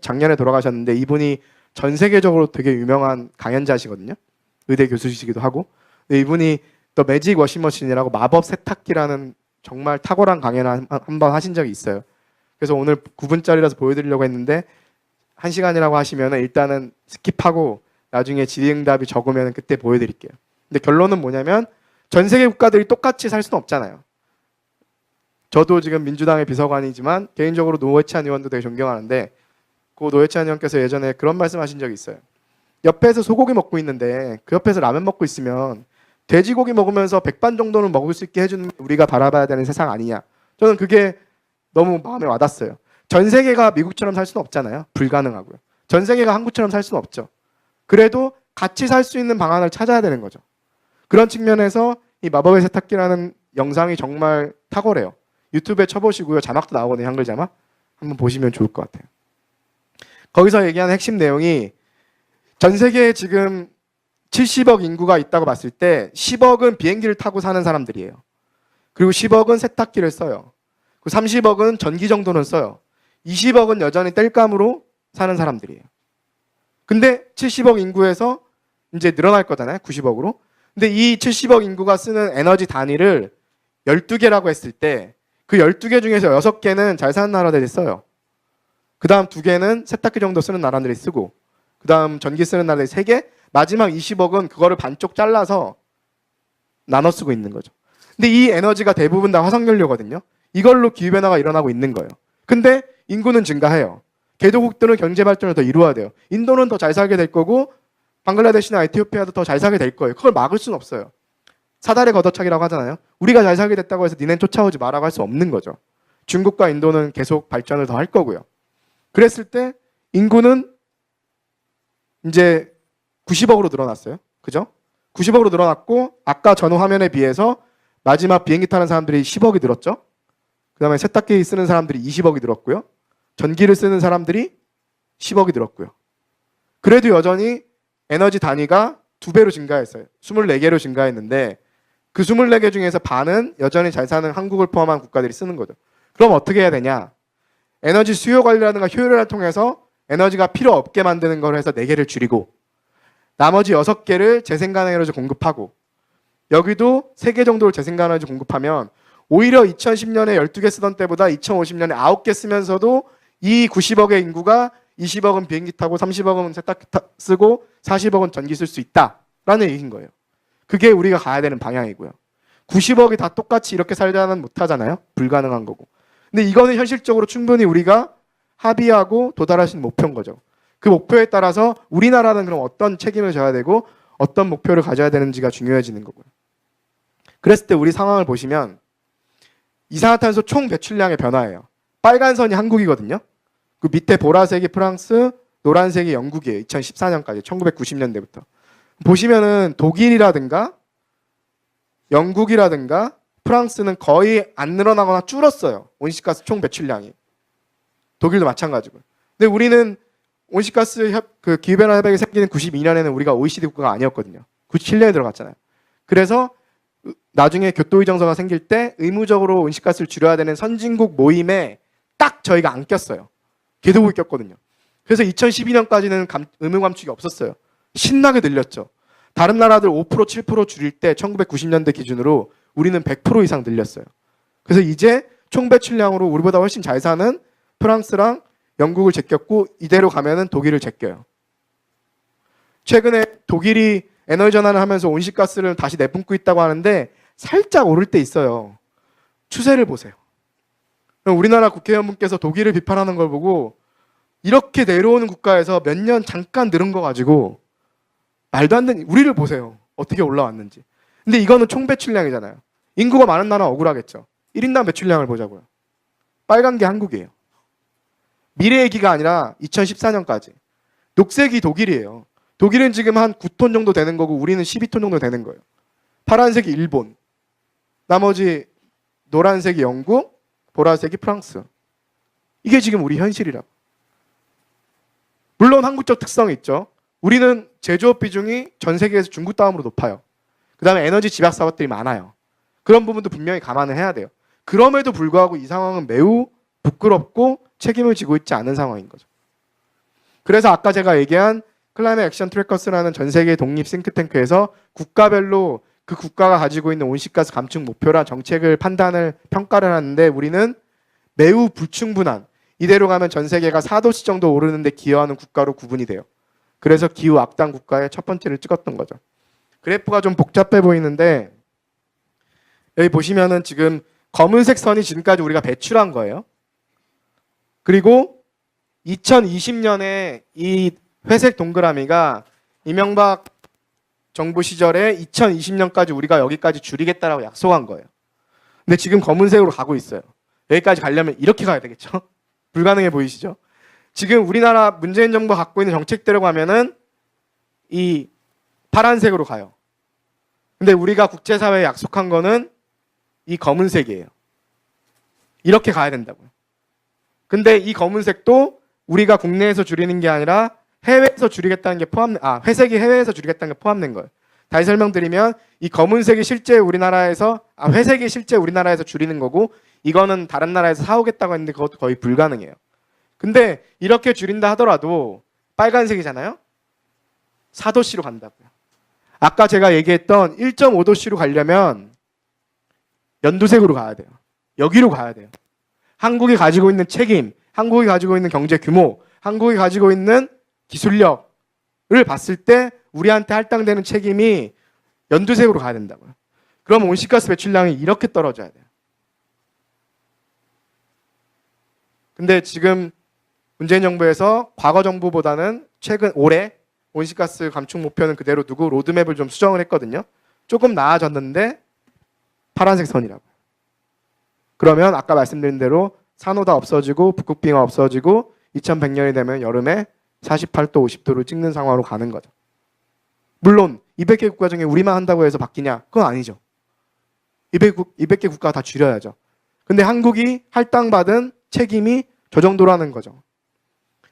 작년에 돌아가셨는데 이분이 전 세계적으로 되게 유명한 강연자시거든요. 의대 교수시기도 하고. 근데 이분이 더 매직 워싱머신이라고 마법 세탁기라는 정말 탁월한 강연을 한번 하신 적이 있어요. 그래서 오늘 9분짜리라서 보여드리려고 했는데 1시간이라고 하시면 일단은 스킵하고 나중에 질의응답이 적으면 그때 보여드릴게요. 근데 결론은 뭐냐면 전 세계 국가들이 똑같이 살 수는 없잖아요. 저도 지금 민주당의 비서관이지만 개인적으로 노회찬 의원도 되게 존경하는데 그 노회찬 의원께서 예전에 그런 말씀하신 적이 있어요. 옆에서 소고기 먹고 있는데 그 옆에서 라면 먹고 있으면 돼지고기 먹으면서 백반 정도는 먹을 수 있게 해주는 우리가 바라봐야 되는 세상 아니냐. 저는 그게 너무 마음에 와닿았어요. 전 세계가 미국처럼 살 수는 없잖아요. 불가능하고요. 전 세계가 한국처럼 살 수는 없죠. 그래도 같이 살 수 있는 방안을 찾아야 되는 거죠. 그런 측면에서 이 마법의 세탁기라는 영상이 정말 탁월해요. 유튜브에 쳐보시고요. 자막도 나오거든요. 한글 자막. 한번 보시면 좋을 것 같아요. 거기서 얘기하는 핵심 내용이 전 세계에 지금 70억 인구가 있다고 봤을 때 10억은 비행기를 타고 사는 사람들이에요. 그리고 10억은 세탁기를 써요. 30억은 전기 정도는 써요. 20억은 여전히 땔감으로 사는 사람들이에요. 근데 70억 인구에서 이제 늘어날 거잖아요. 90억으로. 근데 이 70억 인구가 쓰는 에너지 단위를 12개라고 했을 때 그 12개 중에서 6개는 잘 사는 나라들이 써요. 그 다음 2개는 세탁기 정도 쓰는 나라들이 쓰고 그 다음 전기 쓰는 나라들이 3개, 마지막 20억은 그거를 반쪽 잘라서 나눠 쓰고 있는 거죠. 근데 이 에너지가 대부분 다 화석연료거든요. 이걸로 기후변화가 일어나고 있는 거예요. 근데 인구는 증가해요. 개도국들은 경제 발전을 더 이루어야 돼요. 인도는 더 잘 살게 될 거고 방글라데시나 에티오피아도 더 잘 살게 될 거예요. 그걸 막을 수는 없어요. 사다리 걷어차기라고 하잖아요. 우리가 잘 살게 됐다고 해서 니네는 쫓아오지 마라고 할 수 없는 거죠. 중국과 인도는 계속 발전을 더 할 거고요. 그랬을 때 인구는 이제 90억으로 늘어났어요. 그죠? 90억으로 늘어났고 아까 전후 화면에 비해서 마지막 비행기 타는 사람들이 10억이 늘었죠. 그 다음에 세탁기 쓰는 사람들이 20억이 늘었고요. 전기를 쓰는 사람들이 10억이 늘었고요. 그래도 여전히 에너지 단위가 2배로 증가했어요. 24개로 증가했는데 그 24개 중에서 반은 여전히 잘 사는 한국을 포함한 국가들이 쓰는 거죠. 그럼 어떻게 해야 되냐? 에너지 수요 관리라든가 효율화를 통해서 에너지가 필요 없게 만드는 걸 해서 4개를 줄이고 나머지 6개를 재생가능에너지 공급하고 여기도 3개 정도를 재생가능에너지 공급하면 오히려 2010년에 12개 쓰던 때보다 2050년에 9개 쓰면서도 이 90억의 인구가 20억은 비행기 타고 30억은 세탁기 쓰고 40억은 전기 쓸 수 있다라는 얘기인 거예요. 그게 우리가 가야 되는 방향이고요. 90억이 다 똑같이 이렇게 살자는 못하잖아요. 불가능한 거고. 근데 이거는 현실적으로 충분히 우리가 합의하고 도달할 수 있는 목표인 거죠. 그 목표에 따라서 우리나라는 그럼 어떤 책임을 져야 되고 어떤 목표를 가져야 되는지가 중요해지는 거고요. 그랬을 때 우리 상황을 보시면 이산화탄소 총 배출량의 변화예요. 빨간 선이 한국이거든요. 그 밑에 보라색이 프랑스, 노란색이 영국이에요. 2014년까지, 1990년대부터. 보시면은 독일이라든가 영국이라든가 프랑스는 거의 안 늘어나거나 줄었어요. 온실가스 총 배출량이. 독일도 마찬가지고. 근데 우리는 온실가스 그 기후변화 협약이 생기는 92년에는 우리가 OECD 국가가 아니었거든요. 97년에 들어갔잖아요. 그래서 나중에 교토의정서가 생길 때 의무적으로 온실가스를 줄여야 되는 선진국 모임에 딱 저희가 안 꼈어요. 개도국이 꼈거든요. 그래서 2012년까지는 의무 감축이 없었어요. 신나게 늘렸죠. 다른 나라들 5%, 7% 줄일 때 1990년대 기준으로 우리는 100% 이상 늘렸어요. 그래서 이제 총 배출량으로 우리보다 훨씬 잘 사는 프랑스랑 영국을 제꼈고 이대로 가면은 독일을 제껴요. 최근에 독일이 에너지 전환을 하면서 온실가스를 다시 내뿜고 있다고 하는데 살짝 오를 때 있어요. 추세를 보세요. 우리나라 국회의원분께서 독일을 비판하는 걸 보고 이렇게 내려오는 국가에서 몇 년 잠깐 늘은 거 가지고 말도 안 되는 우리를 보세요. 어떻게 올라왔는지. 근데 이거는 총 배출량이잖아요. 인구가 많은 나라는 억울하겠죠. 1인당 배출량을 보자고요. 빨간 게 한국이에요. 미래 얘기가 아니라 2014년까지. 녹색이 독일이에요. 독일은 지금 한 9톤 정도 되는 거고 우리는 12톤 정도 되는 거예요. 파란색이 일본, 나머지 노란색이 영국, 보라색이 프랑스. 이게 지금 우리 현실이라고. 물론 한국적 특성이 있죠. 우리는 제조업 비중이 전 세계에서 중국 다음으로 높아요. 그 다음에 에너지 집약 사업들이 많아요. 그런 부분도 분명히 감안을 해야 돼요. 그럼에도 불구하고 이 상황은 매우 부끄럽고 책임을 지고 있지 않은 상황인 거죠. 그래서 아까 제가 얘기한 클라이맥 액션 트래커스라는 전 세계 독립 싱크탱크에서 국가별로 그 국가가 가지고 있는 온실가스 감축 목표랑 정책을 판단을 평가를 하는데 우리는 매우 불충분한 이대로 가면 전 세계가 4도씨 정도 오르는데 기여하는 국가로 구분이 돼요. 그래서 기후 악당 국가의 첫 번째를 찍었던 거죠. 그래프가 좀 복잡해 보이는데 여기 보시면은 지금 검은색 선이 지금까지 우리가 배출한 거예요. 그리고 2020년에 이 회색 동그라미가 이명박 정부 시절에 2020년까지 우리가 여기까지 줄이겠다라고 약속한 거예요. 근데 지금 검은색으로 가고 있어요. 여기까지 가려면 이렇게 가야 되겠죠? 불가능해 보이시죠? 지금 우리나라 문재인 정부가 갖고 있는 정책대로 가면은 이 파란색으로 가요. 근데 우리가 국제사회에 약속한 거는 이 검은색이에요. 이렇게 가야 된다고요. 근데 이 검은색도 우리가 국내에서 줄이는 게 아니라 해외에서 줄이겠다는 게 회색이 해외에서 줄이겠다는 게 포함된 거예요. 다시 설명드리면 이 검은색이 실제 우리나라에서 회색이 실제 우리나라에서 줄이는 거고 이거는 다른 나라에서 사오겠다고 했는데 그것도 거의 불가능해요. 근데 이렇게 줄인다 하더라도 빨간색이잖아요. 4도씨로 간다고요. 아까 제가 얘기했던 1.5도씨로 가려면 연두색으로 가야 돼요. 여기로 가야 돼요. 한국이 가지고 있는 책임, 한국이 가지고 있는 경제 규모, 한국이 가지고 있는 기술력을 봤을 때 우리한테 할당되는 책임이 연두색으로 가야 된다고요. 그럼 온실가스 배출량이 이렇게 떨어져야 돼요. 근데 지금 문재인 정부에서 과거 정부보다는 최근 올해 온실가스 감축 목표는 그대로 두고 로드맵을 좀 수정을 했거든요. 조금 나아졌는데 파란색 선이라고요. 그러면 아까 말씀드린 대로 산호다 없어지고 북극빙하 없어지고 2100년이 되면 여름에 48도, 50도를 찍는 상황으로 가는 거죠. 물론 200개 국가 중에 우리만 한다고 해서 바뀌냐? 그건 아니죠. 200개 국가 다 줄여야죠. 근데 한국이 할당받은 책임이 저 정도라는 거죠.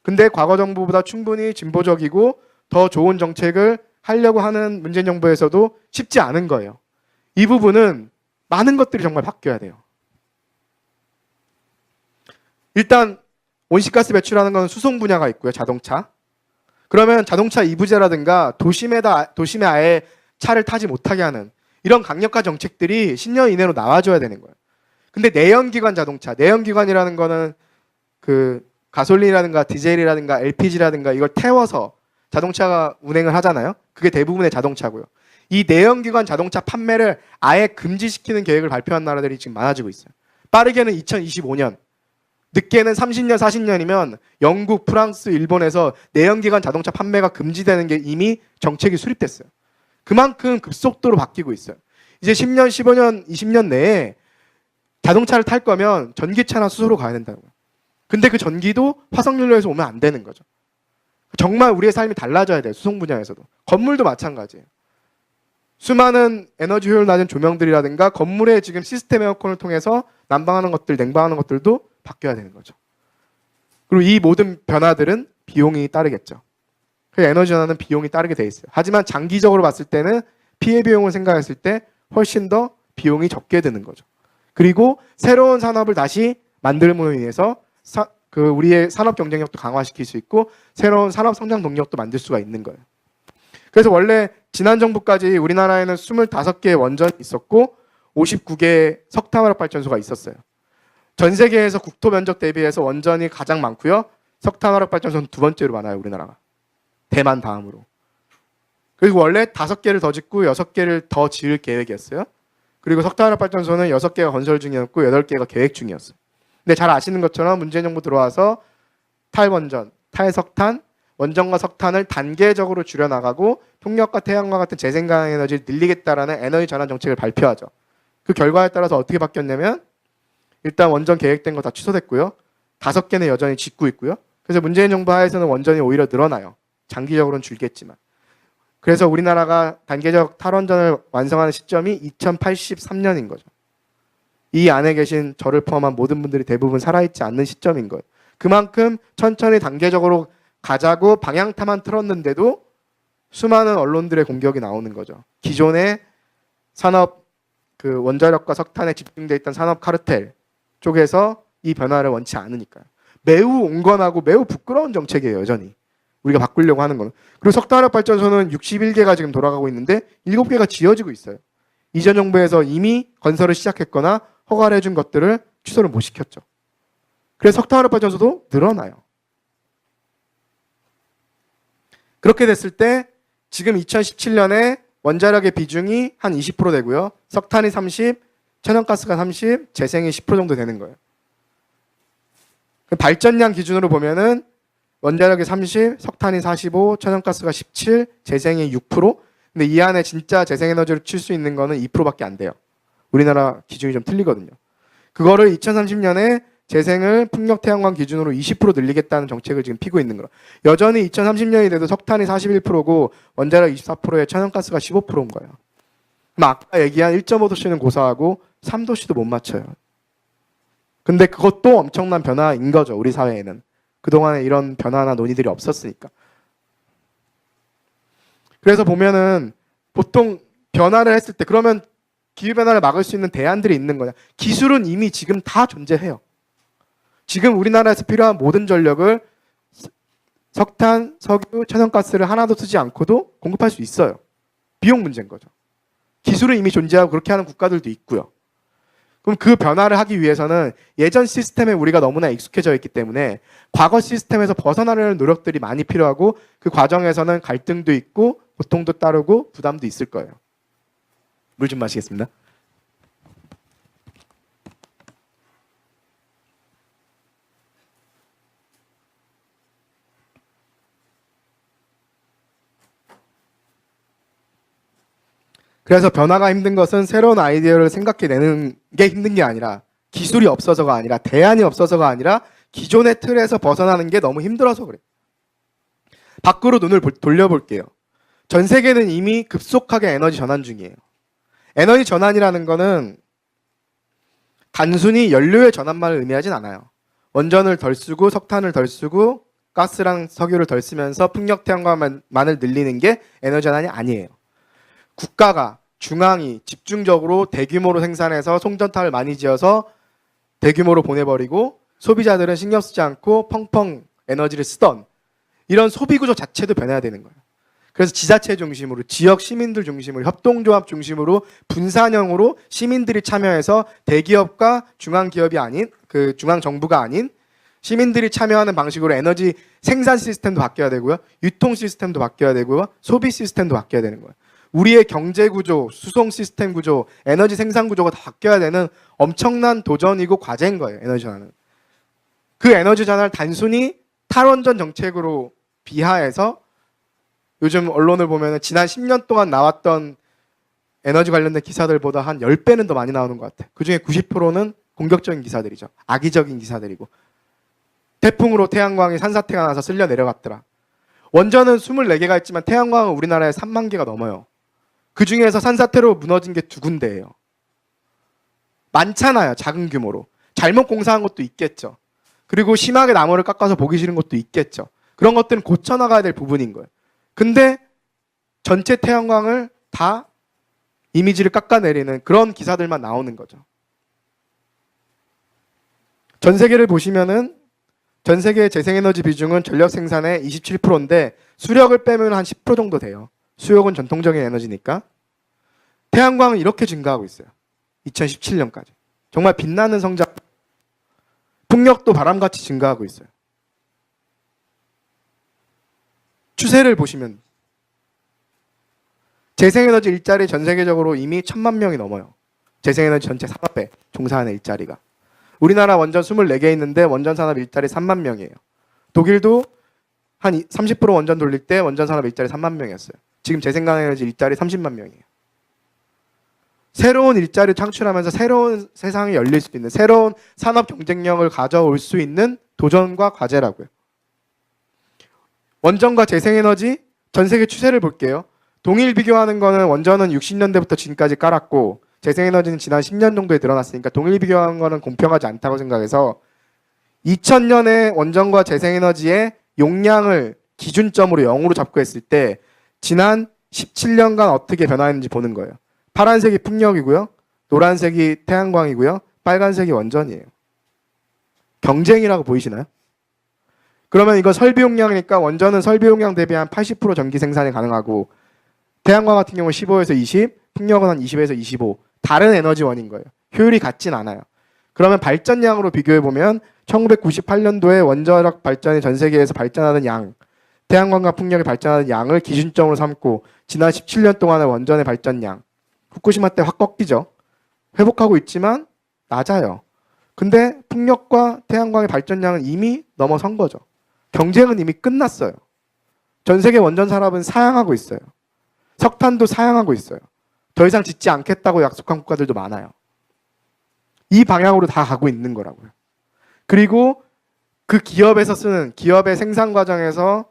근데 과거 정부보다 충분히 진보적이고 더 좋은 정책을 하려고 하는 문재인 정부에서도 쉽지 않은 거예요. 이 부분은 많은 것들이 정말 바뀌어야 돼요. 일단 온실가스 배출하는 건 수송 분야가 있고요. 자동차. 그러면 자동차 이부제라든가 도심에 아예 차를 타지 못하게 하는 이런 강력한 정책들이 10년 이내로 나와줘야 되는 거예요. 근데 내연기관 자동차, 내연기관이라는 거는 그 가솔린이라든가 디젤이라든가 LPG라든가 이걸 태워서 자동차가 운행을 하잖아요. 그게 대부분의 자동차고요. 이 내연기관 자동차 판매를 아예 금지시키는 계획을 발표한 나라들이 지금 많아지고 있어요. 빠르게는 2025년, 늦게는 30년, 40년이면 영국, 프랑스, 일본에서 내연기관 자동차 판매가 금지되는 게 이미 정책이 수립됐어요. 그만큼 급속도로 바뀌고 있어요. 이제 10년, 15년, 20년 내에 자동차를 탈 거면 전기차나 수소로 가야 된다고요. 근데 그 전기도 화석연료에서 오면 안 되는 거죠. 정말 우리의 삶이 달라져야 돼요. 수송 분야에서도. 건물도 마찬가지예요. 수많은 에너지 효율 낮은 조명들이라든가 건물의 지금 시스템 에어컨을 통해서 난방하는 것들, 냉방하는 것들도 바뀌어야 되는 거죠. 그리고 이 모든 변화들은 비용이 따르겠죠. 그 에너지 전환은 비용이 따르게 돼 있어요. 하지만 장기적으로 봤을 때는 피해 비용을 생각했을 때 훨씬 더 비용이 적게 드는 거죠. 그리고 새로운 산업을 다시 만들므로 인해서 우리의 산업 경쟁력도 강화시킬 수 있고 새로운 산업 성장 동력도 만들 수가 있는 거예요. 그래서 원래 지난 정부까지 우리나라에는 25개의 원전이 있었고 59개의 석탄화력 발전소가 있었어요. 전 세계에서 국토 면적 대비해서 원전이 가장 많고요. 석탄화력 발전소는 두 번째로 많아요. 우리나라가. 대만 다음으로. 그리고 원래 5개를 더 짓고 6개를 더 지을 계획이었어요. 그리고 석탄화력 발전소는 6개가 건설 중이었고 8개가 계획 중이었어요. 근데 잘 아시는 것처럼 문재인 정부 들어와서 탈원전, 탈석탄, 원전과 석탄을 단계적으로 줄여나가고 풍력과 태양과 같은 재생가능 에너지를 늘리겠다라는 에너지 전환 정책을 발표하죠. 그 결과에 따라서 어떻게 바뀌었냐면 일단 원전 계획된 거 다 취소됐고요. 5개는 여전히 짓고 있고요. 그래서 문재인 정부 하에서는 원전이 오히려 늘어나요. 장기적으로는 줄겠지만. 그래서 우리나라가 단계적 탈원전을 완성하는 시점이 2083년인 거죠. 이 안에 계신 저를 포함한 모든 분들이 대부분 살아있지 않는 시점인 거예요. 그만큼 천천히 단계적으로 가자고 방향타만 틀었는데도 수많은 언론들의 공격이 나오는 거죠. 기존의 산업 그 원자력과 석탄에 집중돼 있던 산업 카르텔 쪽에서 이 변화를 원치 않으니까요. 매우 온건하고 매우 부끄러운 정책이에요. 여전히 우리가 바꾸려고 하는 거는. 그리고 석탄화력 발전소는 61개가 지금 돌아가고 있는데 7개가 지어지고 있어요. 이전 정부에서 이미 건설을 시작했거나 허가를 해준 것들을 취소를 못 시켰죠. 그래서 석탄화력 발전소도 늘어나요. 그렇게 됐을 때 지금 2017년에 원자력의 비중이 한 20% 되고요. 석탄이 30, 천연가스가 30, 재생이 10% 정도 되는 거예요. 발전량 기준으로 보면은 원자력이 30, 석탄이 45, 천연가스가 17, 재생이 6%. 근데 이 안에 진짜 재생에너지를 칠 수 있는 거는 2%밖에 안 돼요. 우리나라 기준이 좀 틀리거든요. 그거를 2030년에 재생을 풍력 태양광 기준으로 20% 늘리겠다는 정책을 지금 피고 있는 거예요. 여전히 2030년이 돼도 석탄이 41%고 원자력 24%에 천연가스가 15%인 거예요. 그럼 아까 얘기한 1.5도씨는 고사하고 3도씨도 못 맞춰요. 근데 그것도 엄청난 변화인 거죠. 우리 사회에는. 그동안에 이런 변화나 논의들이 없었으니까. 그래서 보면은 보통 변화를 했을 때 그러면 기후변화를 막을 수 있는 대안들이 있는 거냐. 기술은 이미 지금 다 존재해요. 지금 우리나라에서 필요한 모든 전력을 석탄, 석유, 천연가스를 하나도 쓰지 않고도 공급할 수 있어요. 비용 문제인 거죠. 기술은 이미 존재하고 그렇게 하는 국가들도 있고요. 그럼 그 변화를 하기 위해서는 예전 시스템에 우리가 너무나 익숙해져 있기 때문에 과거 시스템에서 벗어나려는 노력들이 많이 필요하고 그 과정에서는 갈등도 있고 고통도 따르고 부담도 있을 거예요. 물 좀 마시겠습니다. 그래서 변화가 힘든 것은 새로운 아이디어를 생각해내는 게 힘든 게 아니라 기술이 없어서가 아니라 대안이 없어서가 아니라 기존의 틀에서 벗어나는 게 너무 힘들어서 그래요. 밖으로 눈을 돌려볼게요. 전 세계는 이미 급속하게 에너지 전환 중이에요. 에너지 전환이라는 거는 단순히 연료의 전환만을 의미하진 않아요. 원전을 덜 쓰고 석탄을 덜 쓰고 가스랑 석유를 덜 쓰면서 풍력 태양광만을 늘리는 게 에너지 전환이 아니에요. 국가가 중앙이 집중적으로 대규모로 생산해서 송전탑을 많이 지어서 대규모로 보내버리고 소비자들은 신경 쓰지 않고 펑펑 에너지를 쓰던 이런 소비 구조 자체도 변해야 되는 거예요. 그래서 지자체 중심으로 지역 시민들 중심으로 협동조합 중심으로 분산형으로 시민들이 참여해서 대기업과 중앙기업이 아닌 그 중앙정부가 아닌 시민들이 참여하는 방식으로 에너지 생산 시스템도 바뀌어야 되고요. 유통 시스템도 바뀌어야 되고요. 소비 시스템도 바뀌어야 되는 거예요. 우리의 경제 구조, 수송 시스템 구조, 에너지 생산 구조가 다 바뀌어야 되는 엄청난 도전이고 과제인 거예요. 에너지 전환은. 그 에너지 전환을 단순히 탈원전 정책으로 비하해서 요즘 언론을 보면 지난 10년 동안 나왔던 에너지 관련된 기사들보다 한 10배는 더 많이 나오는 것 같아요. 그중에 90%는 공격적인 기사들이죠. 악의적인 기사들이고. 태풍으로 태양광이 산사태가 나서 쓸려 내려갔더라. 원전은 24개가 있지만 태양광은 우리나라에 3만 개가 넘어요. 그중에서 산사태로 무너진 게 2군데예요. 많잖아요. 작은 규모로. 잘못 공사한 것도 있겠죠. 그리고 심하게 나무를 깎아서 보기 싫은 것도 있겠죠. 그런 것들은 고쳐나가야 될 부분인 거예요. 근데 전체 태양광을 다 이미지를 깎아내리는 그런 기사들만 나오는 거죠. 전 세계를 보시면은 전 세계의 재생에너지 비중은 전력 생산의 27%인데 수력을 빼면 한 10% 정도 돼요. 수력은 전통적인 에너지니까. 태양광은 이렇게 증가하고 있어요. 2017년까지. 정말 빛나는 성장. 풍력도 바람같이 증가하고 있어요. 추세를 보시면 재생에너지 일자리 전 세계적으로 이미 1,000만 명이 넘어요. 재생에너지 전체 산업에 종사하는 일자리가. 우리나라 원전 24개 있는데 원전 산업 일자리 3만 명이에요. 독일도 한 30% 원전 돌릴 때 원전 산업 일자리 3만 명이었어요. 지금 재생에너지 일자리 30만 명이에요. 새로운 일자리를 창출하면서 새로운 세상이 열릴 수 있는 새로운 산업 경쟁력을 가져올 수 있는 도전과 과제라고요. 원전과 재생에너지 전 세계 추세를 볼게요. 동일 비교하는 거는 원전은 60년대부터 지금까지 깔았고 재생에너지는 지난 10년 정도에 늘어났으니까 동일 비교하는 거는 공평하지 않다고 생각해서 2000년에 원전과 재생에너지의 용량을 기준점으로 0으로 잡고 했을 때 지난 17년간 어떻게 변화했는지 보는 거예요. 파란색이 풍력이고요. 노란색이 태양광이고요. 빨간색이 원전이에요. 경쟁이라고 보이시나요? 그러면 이거 설비 용량이니까 원전은 설비 용량 대비 한 80% 전기 생산이 가능하고 태양광 같은 경우는 15에서 20, 풍력은 한 20에서 25. 다른 에너지원인 거예요. 효율이 같진 않아요. 그러면 발전량으로 비교해보면 1998년도에 원자력 발전이 전 세계에서 발전하는 양, 태양광과 풍력이 발전하는 양을 기준점으로 삼고 지난 17년 동안의 원전의 발전량, 후쿠시마 때 확 꺾이죠. 회복하고 있지만 낮아요. 근데 풍력과 태양광의 발전량은 이미 넘어선 거죠. 경쟁은 이미 끝났어요. 전 세계 원전 산업은 사양하고 있어요. 석탄도 사양하고 있어요. 더 이상 짓지 않겠다고 약속한 국가들도 많아요. 이 방향으로 다 가고 있는 거라고요. 그리고 그 기업에서 쓰는 기업의 생산 과정에서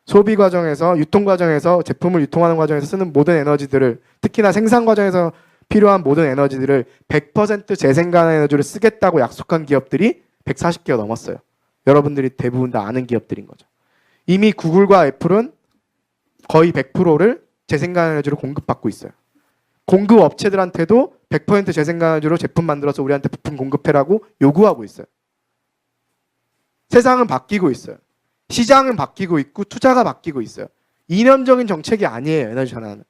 소비 과정에서 유통 과정에서 제품을 유통하는 과정에서 쓰는 모든 에너지들을 특히나 생산 과정에서 필요한 모든 에너지들을 100% 재생산 에너지를 쓰겠다고 약속한 기업들이 140개가 넘었어요. 여러분들이 대부분 다 아는 기업들인 거죠. 이미 구글과 애플은 거의 100%를 재생산 에너지로 공급받고 있어요. 공급 업체들한테도 100% 재생산 에너지로 제품 만들어서 우리한테 부품 공급해라고 요구하고 있어요. 세상은 바뀌고 있어요. 시장은 바뀌고 있고 투자가 바뀌고 있어요. 이념적인 정책이 아니에요. 에너지 전환은.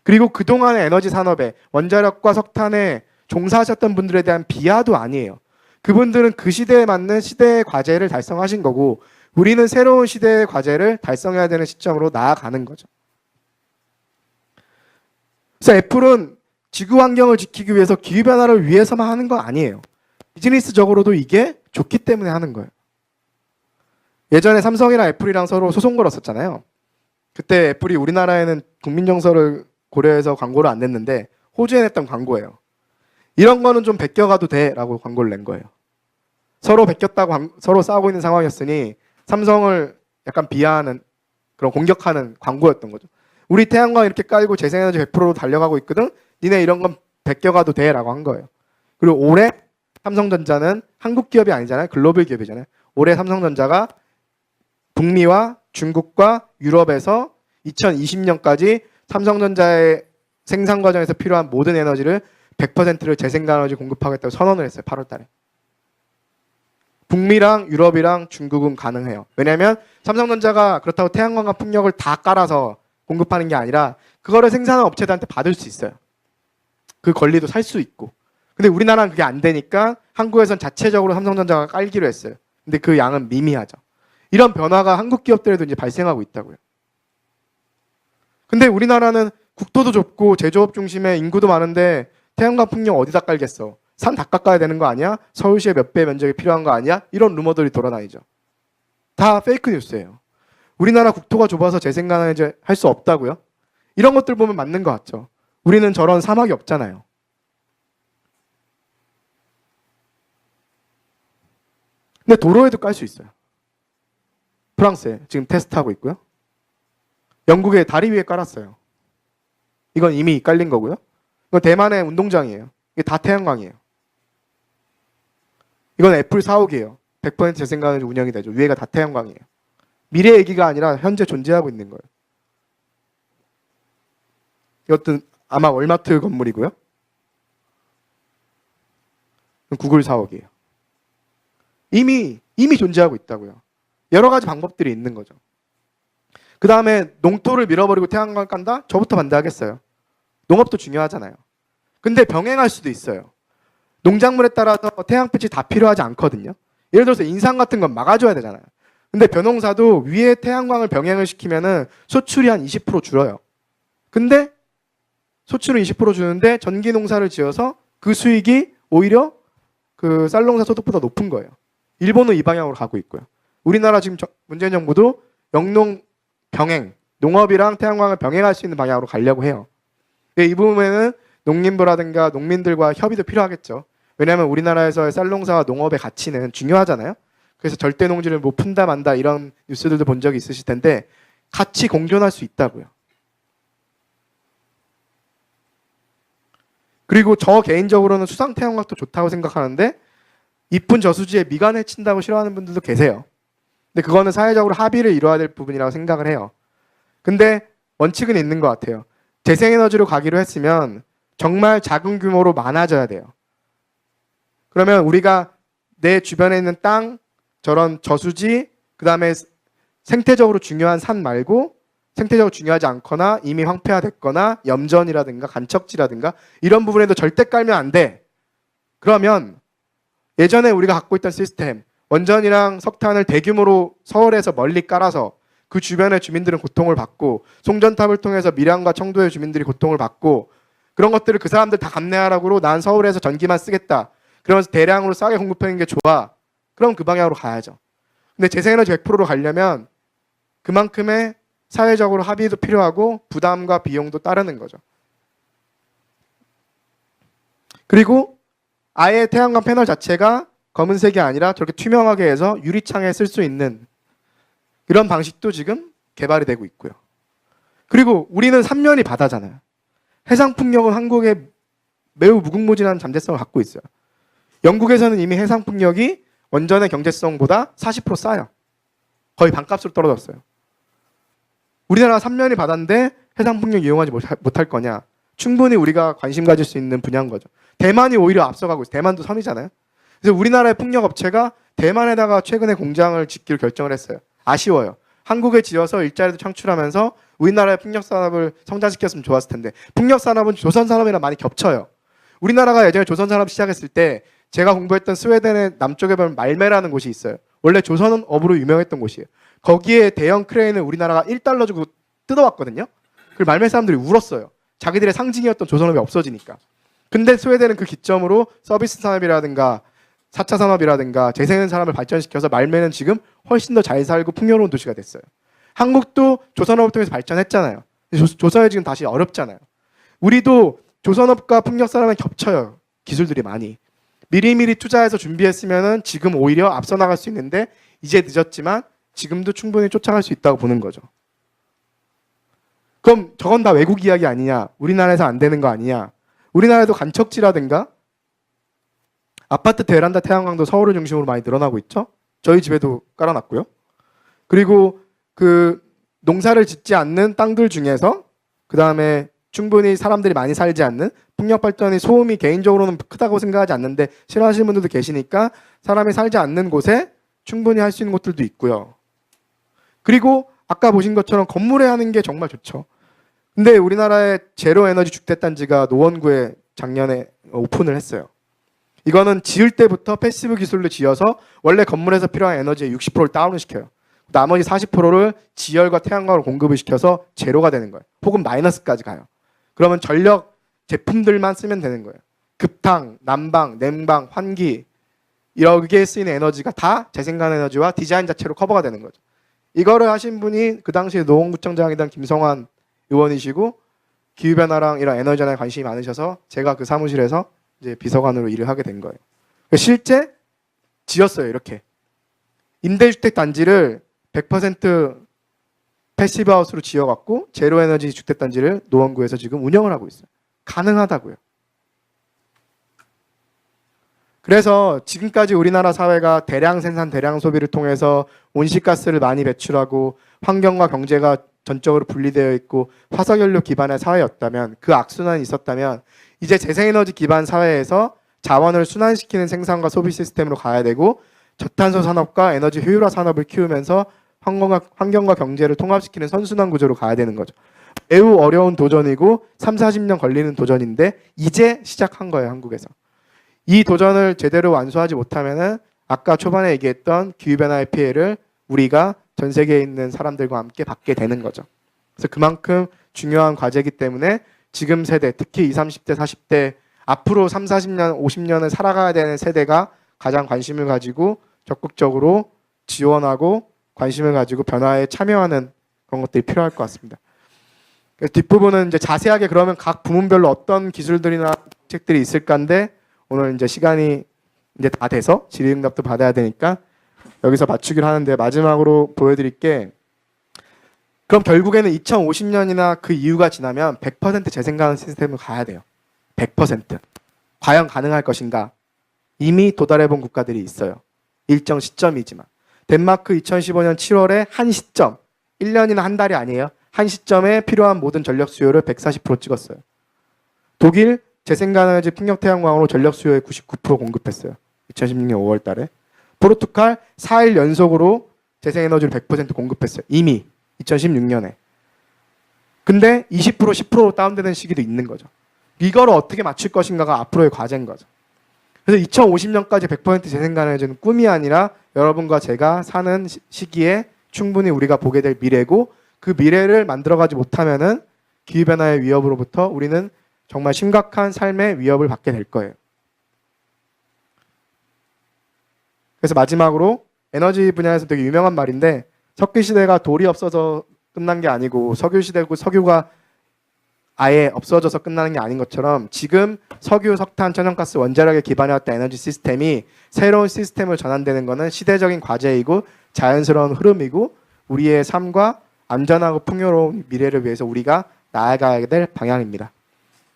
그리고 그동안의 에너지 산업에 원자력과 석탄에 종사하셨던 분들에 대한 비하도 아니에요. 그분들은 그 시대에 맞는 시대의 과제를 달성하신 거고 우리는 새로운 시대의 과제를 달성해야 되는 시점으로 나아가는 거죠. 그래서 애플은 지구 환경을 지키기 위해서 기후변화를 위해서만 하는 거 아니에요. 비즈니스적으로도 이게 좋기 때문에 하는 거예요. 예전에 삼성이랑 애플이랑 서로 소송 걸었었잖아요. 그때 애플이 우리나라에는 국민정서를 고려해서 광고를 안 냈는데 호주에 냈던 광고예요. 이런 거는 좀 베껴가도 돼 라고 광고를 낸 거예요. 서로 베꼈다고 서로 싸우고 있는 상황이었으니 삼성을 약간 비하하는 그런 공격하는 광고였던 거죠. 우리 태양광 이렇게 깔고 재생에너지 100%로 달려가고 있거든. 니네 이런 건 베껴가도 돼 라고 한 거예요. 그리고 올해 삼성전자는 한국 기업이 아니잖아요. 글로벌 기업이잖아요. 올해 삼성전자가 북미와 중국과 유럽에서 2020년까지 삼성전자의 생산 과정에서 필요한 모든 에너지를 100%를 재생산 에너지 공급하겠다고 선언을 했어요. 8월 달에. 북미랑 유럽이랑 중국은 가능해요. 왜냐하면 삼성전자가 그렇다고 태양광과 풍력을 다 깔아서 공급하는 게 아니라 그거를 생산한 업체들한테 받을 수 있어요. 그 권리도 살 수 있고. 근데 우리나라는 그게 안 되니까 한국에선 자체적으로 삼성전자가 깔기로 했어요. 근데 그 양은 미미하죠. 이런 변화가 한국 기업들에도 이제 발생하고 있다고요. 근데 우리나라는 국토도 좁고 제조업 중심에 인구도 많은데 태양광 풍력 어디다 깔겠어? 산 다 깎아야 되는 거 아니야? 서울시의 몇 배 면적이 필요한 거 아니야? 이런 루머들이 돌아다니죠. 다 페이크 뉴스예요. 우리나라 국토가 좁아서 재생산을 이제 할 수 없다고요? 이런 것들 보면 맞는 것 같죠. 우리는 저런 사막이 없잖아요. 근데 도로에도 깔 수 있어요. 프랑스에 지금 테스트하고 있고요. 영국에 다리 위에 깔았어요. 이건 이미 깔린 거고요. 이건 대만의 운동장이에요. 이게 다 태양광이에요. 이건 애플 사옥이에요. 100% 재생가능으로 운영이 되죠. 위에가 다 태양광이에요. 미래 얘기가 아니라 현재 존재하고 있는 거예요. 이것도 아마 월마트 건물이고요. 구글 사옥이에요. 이미 존재하고 있다고요. 여러 가지 방법들이 있는 거죠. 그 다음에 농토를 밀어버리고 태양광을 깐다? 저부터 반대하겠어요. 농업도 중요하잖아요. 근데 병행할 수도 있어요. 농작물에 따라서 태양빛이 다 필요하지 않거든요. 예를 들어서 인삼 같은 건 막아줘야 되잖아요. 근데 벼농사도 위에 태양광을 병행을 시키면은 소출이 한 20% 줄어요. 근데 소출은 20% 주는데 전기 농사를 지어서 그 수익이 오히려 그 쌀농사 소득보다 높은 거예요. 일본은 이 방향으로 가고 있고요. 우리나라 지금 문재인 정부도 영농 병행, 농업이랑 태양광을 병행할 수 있는 방향으로 가려고 해요. 이 부분에는 농림부라든가 농민들과 협의도 필요하겠죠. 왜냐하면 우리나라에서의 쌀농사와 농업의 가치는 중요하잖아요. 그래서 절대 농지를 뭐 푼다 만다 이런 뉴스들도 본 적이 있으실 텐데 같이 공존할 수 있다고요. 그리고 저 개인적으로는 수상 태양광도 좋다고 생각하는데 이쁜 저수지에 미간을 친다고 싫어하는 분들도 계세요. 근데 그거는 사회적으로 합의를 이루어야 될 부분이라고 생각을 해요. 근데 원칙은 있는 것 같아요. 재생에너지로 가기로 했으면 정말 작은 규모로 많아져야 돼요. 그러면 우리가 내 주변에 있는 땅, 저런 저수지, 그 다음에 생태적으로 중요한 산 말고 생태적으로 중요하지 않거나 이미 황폐화됐거나 염전이라든가 간척지라든가 이런 부분에도 절대 깔면 안 돼. 그러면 예전에 우리가 갖고 있던 시스템, 원전이랑 석탄을 대규모로 서울에서 멀리 깔아서 그 주변의 주민들은 고통을 받고 송전탑을 통해서 밀양과 청도의 주민들이 고통을 받고 그런 것들을 그 사람들 다 감내하라고 난 서울에서 전기만 쓰겠다. 그러면서 대량으로 싸게 공급하는 게 좋아. 그럼 그 방향으로 가야죠. 근데 재생에너지 100%로 가려면 그만큼의 사회적으로 합의도 필요하고 부담과 비용도 따르는 거죠. 그리고 아예 태양광 패널 자체가 검은색이 아니라 저렇게 투명하게 해서 유리창에 쓸 수 있는 이런 방식도 지금 개발이 되고 있고요. 그리고 우리는 삼면이 바다잖아요. 해상풍력은 한국에 매우 무궁무진한 잠재성을 갖고 있어요. 영국에서는 이미 해상풍력이 원전의 경제성보다 40% 싸요. 거의 반값으로 떨어졌어요. 우리나라가 삼면이 바다인데 해상풍력 이용하지 못할 거냐. 충분히 우리가 관심 가질 수 있는 분야인 거죠. 대만이 오히려 앞서가고 있어요. 대만도 섬이잖아요. 그래서 우리나라의 풍력업체가 대만에다가 최근에 공장을 짓기로 결정을 했어요. 아쉬워요. 한국에 지어서 일자리도 창출하면서 우리나라의 풍력산업을 성장시켰으면 좋았을 텐데 풍력산업은 조선산업이랑 많이 겹쳐요. 우리나라가 예전에 조선산업 시작했을 때 제가 공부했던 스웨덴의 남쪽에 보면 말메라는 곳이 있어요. 원래 조선업으로 유명했던 곳이에요. 거기에 대형 크레인을 우리나라가 1달러 주고 뜯어왔거든요. 그 말메 사람들이 울었어요. 자기들의 상징이었던 조선업이 없어지니까. 근데 스웨덴은 그 기점으로 서비스 산업이라든가 4차 산업이라든가 재생에너지 산업을 발전시켜서 말메는 지금 훨씬 더 잘 살고 풍요로운 도시가 됐어요. 한국도 조선업을 통해서 발전했잖아요. 조선이 지금 다시 어렵잖아요. 우리도 조선업과 풍력산업은 겹쳐요. 기술들이 많이. 미리미리 투자해서 준비했으면 지금 오히려 앞서 나갈 수 있는데 이제 늦었지만 지금도 충분히 쫓아갈 수 있다고 보는 거죠. 그럼 저건 다 외국 이야기 아니냐? 우리나라에서 안 되는 거 아니냐? 우리나라에도 간척지라든가 아파트 베란다 태양광도 서울을 중심으로 많이 늘어나고 있죠. 저희 집에도 깔아놨고요. 그리고 그 농사를 짓지 않는 땅들 중에서 그 다음에 충분히 사람들이 많이 살지 않는 풍력 발전이 소음이 개인적으로는 크다고 생각하지 않는데 싫어하시는 분들도 계시니까 사람이 살지 않는 곳에 충분히 할 수 있는 곳들도 있고요. 그리고 아까 보신 것처럼 건물에 하는 게 정말 좋죠. 근데 우리나라의 제로 에너지 주택단지가 노원구에 작년에 오픈을 했어요. 이거는 지을 때부터 패시브 기술로 지어서 원래 건물에서 필요한 에너지의 60%를 다운을 시켜요. 나머지 40%를 지열과 태양광으로 공급을 시켜서 제로가 되는 거예요. 혹은 마이너스까지 가요. 그러면 전력 제품들만 쓰면 되는 거예요. 급탕, 난방, 냉방, 환기 여기에 쓰이는 에너지가 다 재생산 에너지와 디자인 자체로 커버가 되는 거죠. 이거를 하신 분이 그 당시에 노원구청장이던 김성환 의원이시고 기후변화랑 이런 에너지 전환에 관심이 많으셔서 제가 그 사무실에서 이제 비서관으로 일을 하게 된 거예요. 실제 지었어요. 이렇게 임대주택 단지를 100% 패시브하우스로 지어갖고 제로에너지 주택단지를 노원구에서 지금 운영을 하고 있어요. 가능하다고요. 그래서 지금까지 우리나라 사회가 대량 생산, 대량 소비를 통해서 온실가스를 많이 배출하고 환경과 경제가 전적으로 분리되어 있고 화석연료 기반의 사회였다면, 그 악순환이 있었다면 이제 재생에너지 기반 사회에서 자원을 순환시키는 생산과 소비 시스템으로 가야 되고 저탄소 산업과 에너지 효율화 산업을 키우면서 환경과 경제를 통합시키는 선순환 구조로 가야 되는 거죠. 매우 어려운 도전이고 3, 40년 걸리는 도전인데 이제 시작한 거예요, 한국에서. 이 도전을 제대로 완수하지 못하면은 아까 초반에 얘기했던 기후변화의 피해를 우리가 전 세계에 있는 사람들과 함께 받게 되는 거죠. 그래서 그만큼 중요한 과제이기 때문에 지금 세대, 특히 20, 30대, 40대 앞으로 3, 40년, 50년을 살아가야 되는 세대가 가장 관심을 가지고 적극적으로 지원하고 관심을 가지고 변화에 참여하는 그런 것들이 필요할 것 같습니다. 뒷부분은 이제 자세하게 그러면 각 부문별로 어떤 기술들이나 정책들이 있을까인데 오늘 이제 시간이 이제 다 돼서 질의응답도 받아야 되니까 여기서 맞추기로 하는데 마지막으로 보여드릴 게 그럼 결국에는 2050년이나 그 이후가 지나면 100% 재생가능 시스템을 가야 돼요. 100%. 과연 가능할 것인가? 이미 도달해본 국가들이 있어요. 일정 시점이지만. 덴마크 2015년 7월에 한 시점, 1년이나 한 달이 아니에요. 한 시점에 필요한 모든 전력 수요를 140% 찍었어요. 독일 재생가능에너지 풍력 태양광으로 전력 수요의 99% 공급했어요. 2016년 5월 달에. 포르투갈 4일 연속으로 재생에너지를 100% 공급했어요. 이미 2016년에. 근데 20% 10% 다운되는 시기도 있는 거죠. 이거를 어떻게 맞출 것인가가 앞으로의 과제인 거죠. 그래서 2050년까지 100% 재생가능해지는 꿈이 아니라 여러분과 제가 사는 시기에 충분히 우리가 보게 될 미래고 그 미래를 만들어가지 못하면은 기후변화의 위협으로부터 우리는 정말 심각한 삶의 위협을 받게 될 거예요. 그래서 마지막으로 에너지 분야에서 되게 유명한 말인데 석유 시대가 돌이 없어서 끝난 게 아니고 석유 시대고 석유가 아예 없어져서 끝나는 게 아닌 것처럼 지금 석유, 석탄, 천연가스, 원자력에 기반해왔던 에너지 시스템이 새로운 시스템으로 전환되는 것은 시대적인 과제이고 자연스러운 흐름이고 우리의 삶과 안전하고 풍요로운 미래를 위해서 우리가 나아가야 될 방향입니다.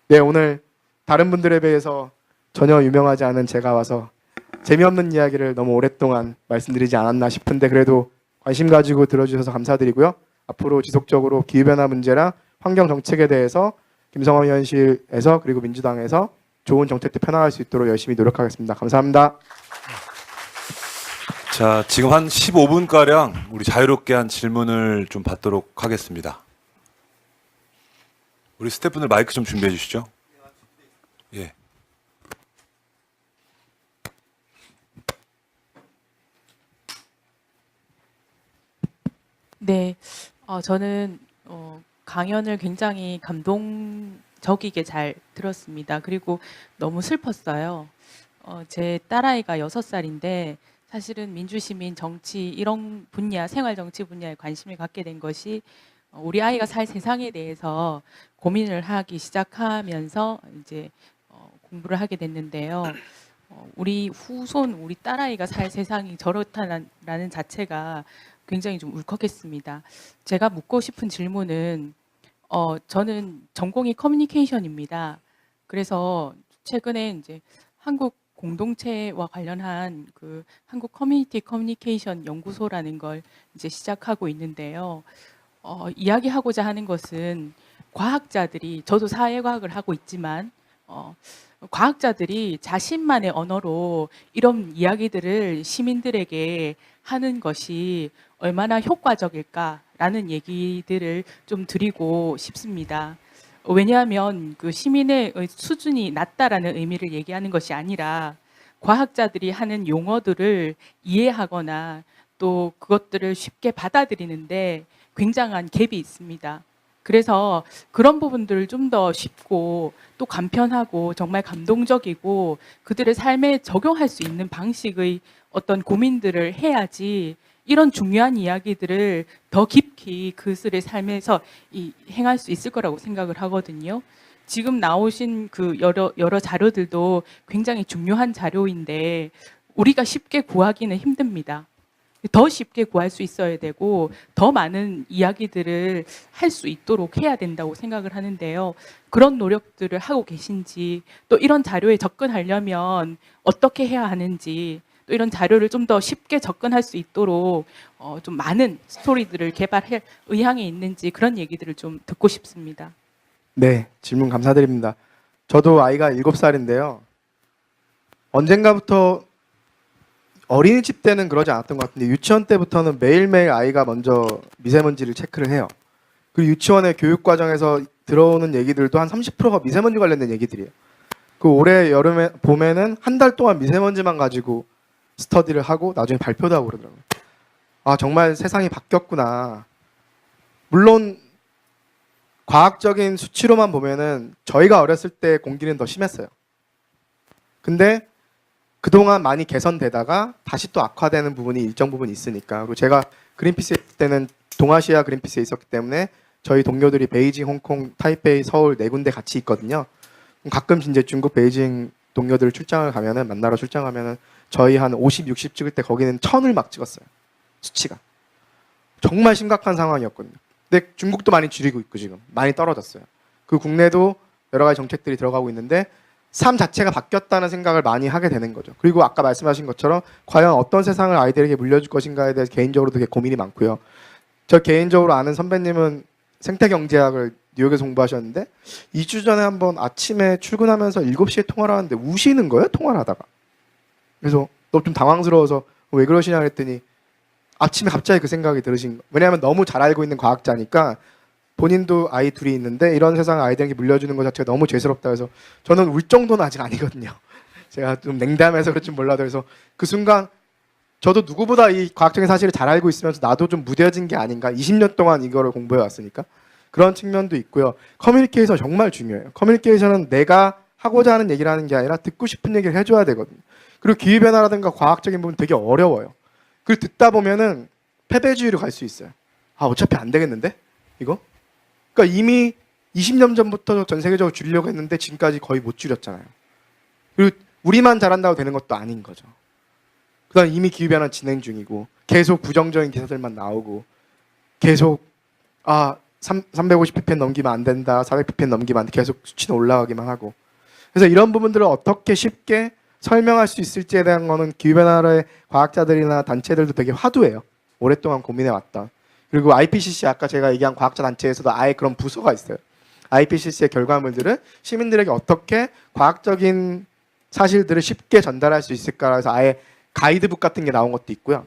네, 오늘 다른 분들에 비해서 전혀 유명하지 않은 제가 와서 재미없는 이야기를 너무 오랫동안 말씀드리지 않았나 싶은데 그래도 관심 가지고 들어주셔서 감사드리고요. 앞으로 지속적으로 기후변화 문제랑 환경 정책에 대해서 김성환 의원실에서 그리고 민주당에서 좋은 정책들 펴나갈 수 있도록 열심히 노력하겠습니다. 감사합니다. 자, 지금 한 15분가량 우리 자유롭게 한 질문을 좀 받도록 하겠습니다. 우리 스태프분들 마이크 좀 준비해 주시죠. 예. 네, 저는 강연을 굉장히 감동적이게 잘 들었습니다. 그리고 너무 슬펐어요. 제 딸아이가 6살인데 사실은 민주시민 정치 이런 분야, 생활정치 분야에 관심을 갖게 된 것이 우리 아이가 살 세상에 대해서 고민을 하기 시작하면서 이제 공부를 하게 됐는데요. 우리 후손, 우리 딸아이가 살 세상이 저렇다라는 자체가 굉장히 좀 울컥했습니다. 제가 묻고 싶은 질문은 저는 전공이 커뮤니케이션입니다. 그래서 최근에 이제 한국 공동체와 관련한 그 한국 커뮤니티 커뮤니케이션 연구소라는 걸 이제 시작하고 있는데요. 이야기하고자 하는 것은 과학자들이, 저도 사회과학을 하고 있지만 과학자들이 자신만의 언어로 이런 이야기들을 시민들에게 하는 것이 얼마나 효과적일까라는 얘기들을 좀 드리고 싶습니다. 왜냐하면 그 시민의 수준이 낮다라는 의미를 얘기하는 것이 아니라 과학자들이 하는 용어들을 이해하거나 또 그것들을 쉽게 받아들이는데 굉장한 갭이 있습니다. 그래서 그런 부분들을 좀 더 쉽고 또 간편하고 정말 감동적이고 그들의 삶에 적용할 수 있는 방식의 어떤 고민들을 해야지 이런 중요한 이야기들을 더 깊이 그들의 삶에서 행할 수 있을 거라고 생각을 하거든요. 지금 나오신 그 여러 자료들도 굉장히 중요한 자료인데 우리가 쉽게 구하기는 힘듭니다. 더 쉽게 구할 수 있어야 되고 더 많은 이야기들을 할 수 있도록 해야 된다고 생각을 하는데요. 그런 노력들을 하고 계신지, 또 이런 자료에 접근하려면 어떻게 해야 하는지, 또 이런 자료를 좀 더 쉽게 접근할 수 있도록 좀 많은 스토리들을 개발할 의향이 있는지 그런 얘기들을 좀 듣고 싶습니다. 네, 질문 감사드립니다. 저도 아이가 7살인데요. 언젠가부터 어린이집 때는 그러지 않았던 것 같은데 유치원 때부터는 매일매일 아이가 먼저 미세먼지를 체크를 해요. 그리고 유치원의 교육 과정에서 들어오는 얘기들도 한 30%가 미세먼지 관련된 얘기들이에요. 그 올해 여름에 봄에는 한 달 동안 미세먼지만 가지고 스터디를 하고 나중에 발표도 하고 그러더라고요. 아, 정말 세상이 바뀌었구나. 물론 과학적인 수치로만 보면은 저희가 어렸을 때 공기는 더 심했어요. 근데 그동안 많이 개선되다가 다시 또 악화되는 부분이 일정 부분 있으니까. 그리고 제가 그린피스에 있을 때는 동아시아 그린피스에 있었기 때문에 저희 동료들이 베이징, 홍콩, 타이페이, 서울 4군데 같이 있거든요. 가끔 이제 중국, 베이징 동료들 출장을 가면은 만나러 출장하면은 저희 한 50, 60 찍을 때 거기는 1000을 막 찍었어요. 수치가. 정말 심각한 상황이었거든요. 근데 중국도 많이 줄이고 있고 지금 많이 떨어졌어요. 그 국내도 여러 가지 정책들이 들어가고 있는데 삶 자체가 바뀌었다는 생각을 많이 하게 되는 거죠. 그리고 아까 말씀하신 것처럼 과연 어떤 세상을 아이들에게 물려줄 것인가에 대해서 개인적으로 되게 고민이 많고요. 저 개인적으로 아는 선배님은 생태경제학을 뉴욕에서 공부하셨는데 2주 전에 한번 아침에 출근하면서 7시에 통화를 하는데 우시는 거예요, 통화를 하다가. 그래서 너 좀 당황스러워서 왜 그러시냐 그랬더니 아침에 갑자기 그 생각이 들으신 거예요. 왜냐하면 너무 잘 알고 있는 과학자니까 본인도 아이 둘이 있는데 이런 세상을 아이들에게 물려주는 것 자체가 너무 죄스럽다 해서 저는 울 정도는 아직 아니거든요. 제가 좀 냉담해서 그럴지 몰라도 그래서 그 순간 저도 누구보다 이 과학적인 사실을 잘 알고 있으면서 나도 좀 무뎌진 게 아닌가. 20년 동안 이거를 공부해 왔으니까 그런 측면도 있고요. 커뮤니케이션 정말 중요해요. 커뮤니케이션은 내가 하고자 하는 얘기를 하는 게 아니라 듣고 싶은 얘기를 해줘야 되거든요. 그리고 기후변화라든가 과학적인 부분 되게 어려워요. 그걸 듣다 보면은 패배주의로 갈 수 있어요. 아, 어차피 안 되겠는데? 이거? 그러니까 이미 20년 전부터 전 세계적으로 줄이려고 했는데 지금까지 거의 못 줄였잖아요. 그리고 우리만 잘한다고 되는 것도 아닌 거죠. 그다음 이미 기후변화 진행 중이고 계속 부정적인 기사들만 나오고 계속 350ppm 넘기면 안 된다, 400ppm 넘기면 안 돼, 계속 수치는 올라가기만 하고. 그래서 이런 부분들을 어떻게 쉽게 설명할 수 있을지에 대한 거는 기후변화의 과학자들이나 단체들도 되게 화두예요. 오랫동안 고민해왔다. 그리고 IPCC 아까 제가 얘기한 과학자 단체에서도 아예 그런 부서가 있어요. IPCC의 결과물들을 시민들에게 어떻게 과학적인 사실들을 쉽게 전달할 수 있을까 해서 아예 가이드북 같은 게 나온 것도 있고요.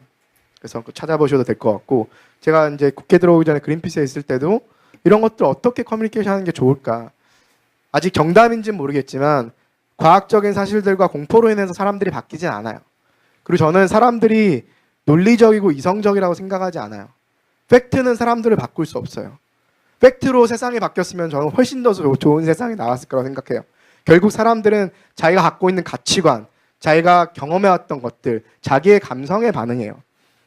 그래서 찾아보셔도 될 것 같고 제가 이제 국회 들어오기 전에 그린피스에 있을 때도 이런 것들 어떻게 커뮤니케이션 하는 게 좋을까. 아직 정답인지는 모르겠지만 과학적인 사실들과 공포로 인해서 사람들이 바뀌진 않아요. 그리고 저는 사람들이 논리적이고 이성적이라고 생각하지 않아요. 팩트는 사람들을 바꿀 수 없어요. 팩트로 세상이 바뀌었으면 저는 훨씬 더 좋은 세상이 나왔을 거라고 생각해요. 결국 사람들은 자기가 갖고 있는 가치관, 자기가 경험해왔던 것들, 자기의 감성에 반응해요.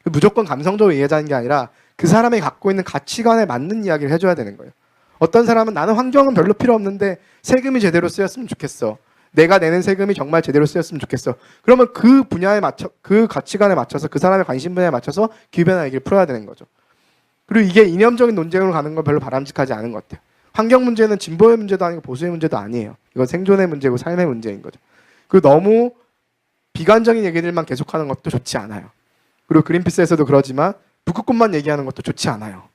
무조건 감성적으로 이해하자는 게 아니라 그 사람이 갖고 있는 가치관에 맞는 이야기를 해줘야 되는 거예요. 어떤 사람은 나는 환경은 별로 필요 없는데 세금이 제대로 쓰였으면 좋겠어. 내가 내는 세금이 정말 제대로 쓰였으면 좋겠어. 그러면 그 분야에 맞춰, 그 가치관에 맞춰서 그 사람의 관심 분야에 맞춰서 기후변화 얘기를 풀어야 되는 거죠. 그리고 이게 이념적인 논쟁으로 가는 건 별로 바람직하지 않은 것 같아요. 환경 문제는 진보의 문제도 아니고 보수의 문제도 아니에요. 이건 생존의 문제고 삶의 문제인 거죠. 그리고 너무 비관적인 얘기들만 계속하는 것도 좋지 않아요. 그리고 그린피스에서도 그러지만 북극곰만 얘기하는 것도 좋지 않아요.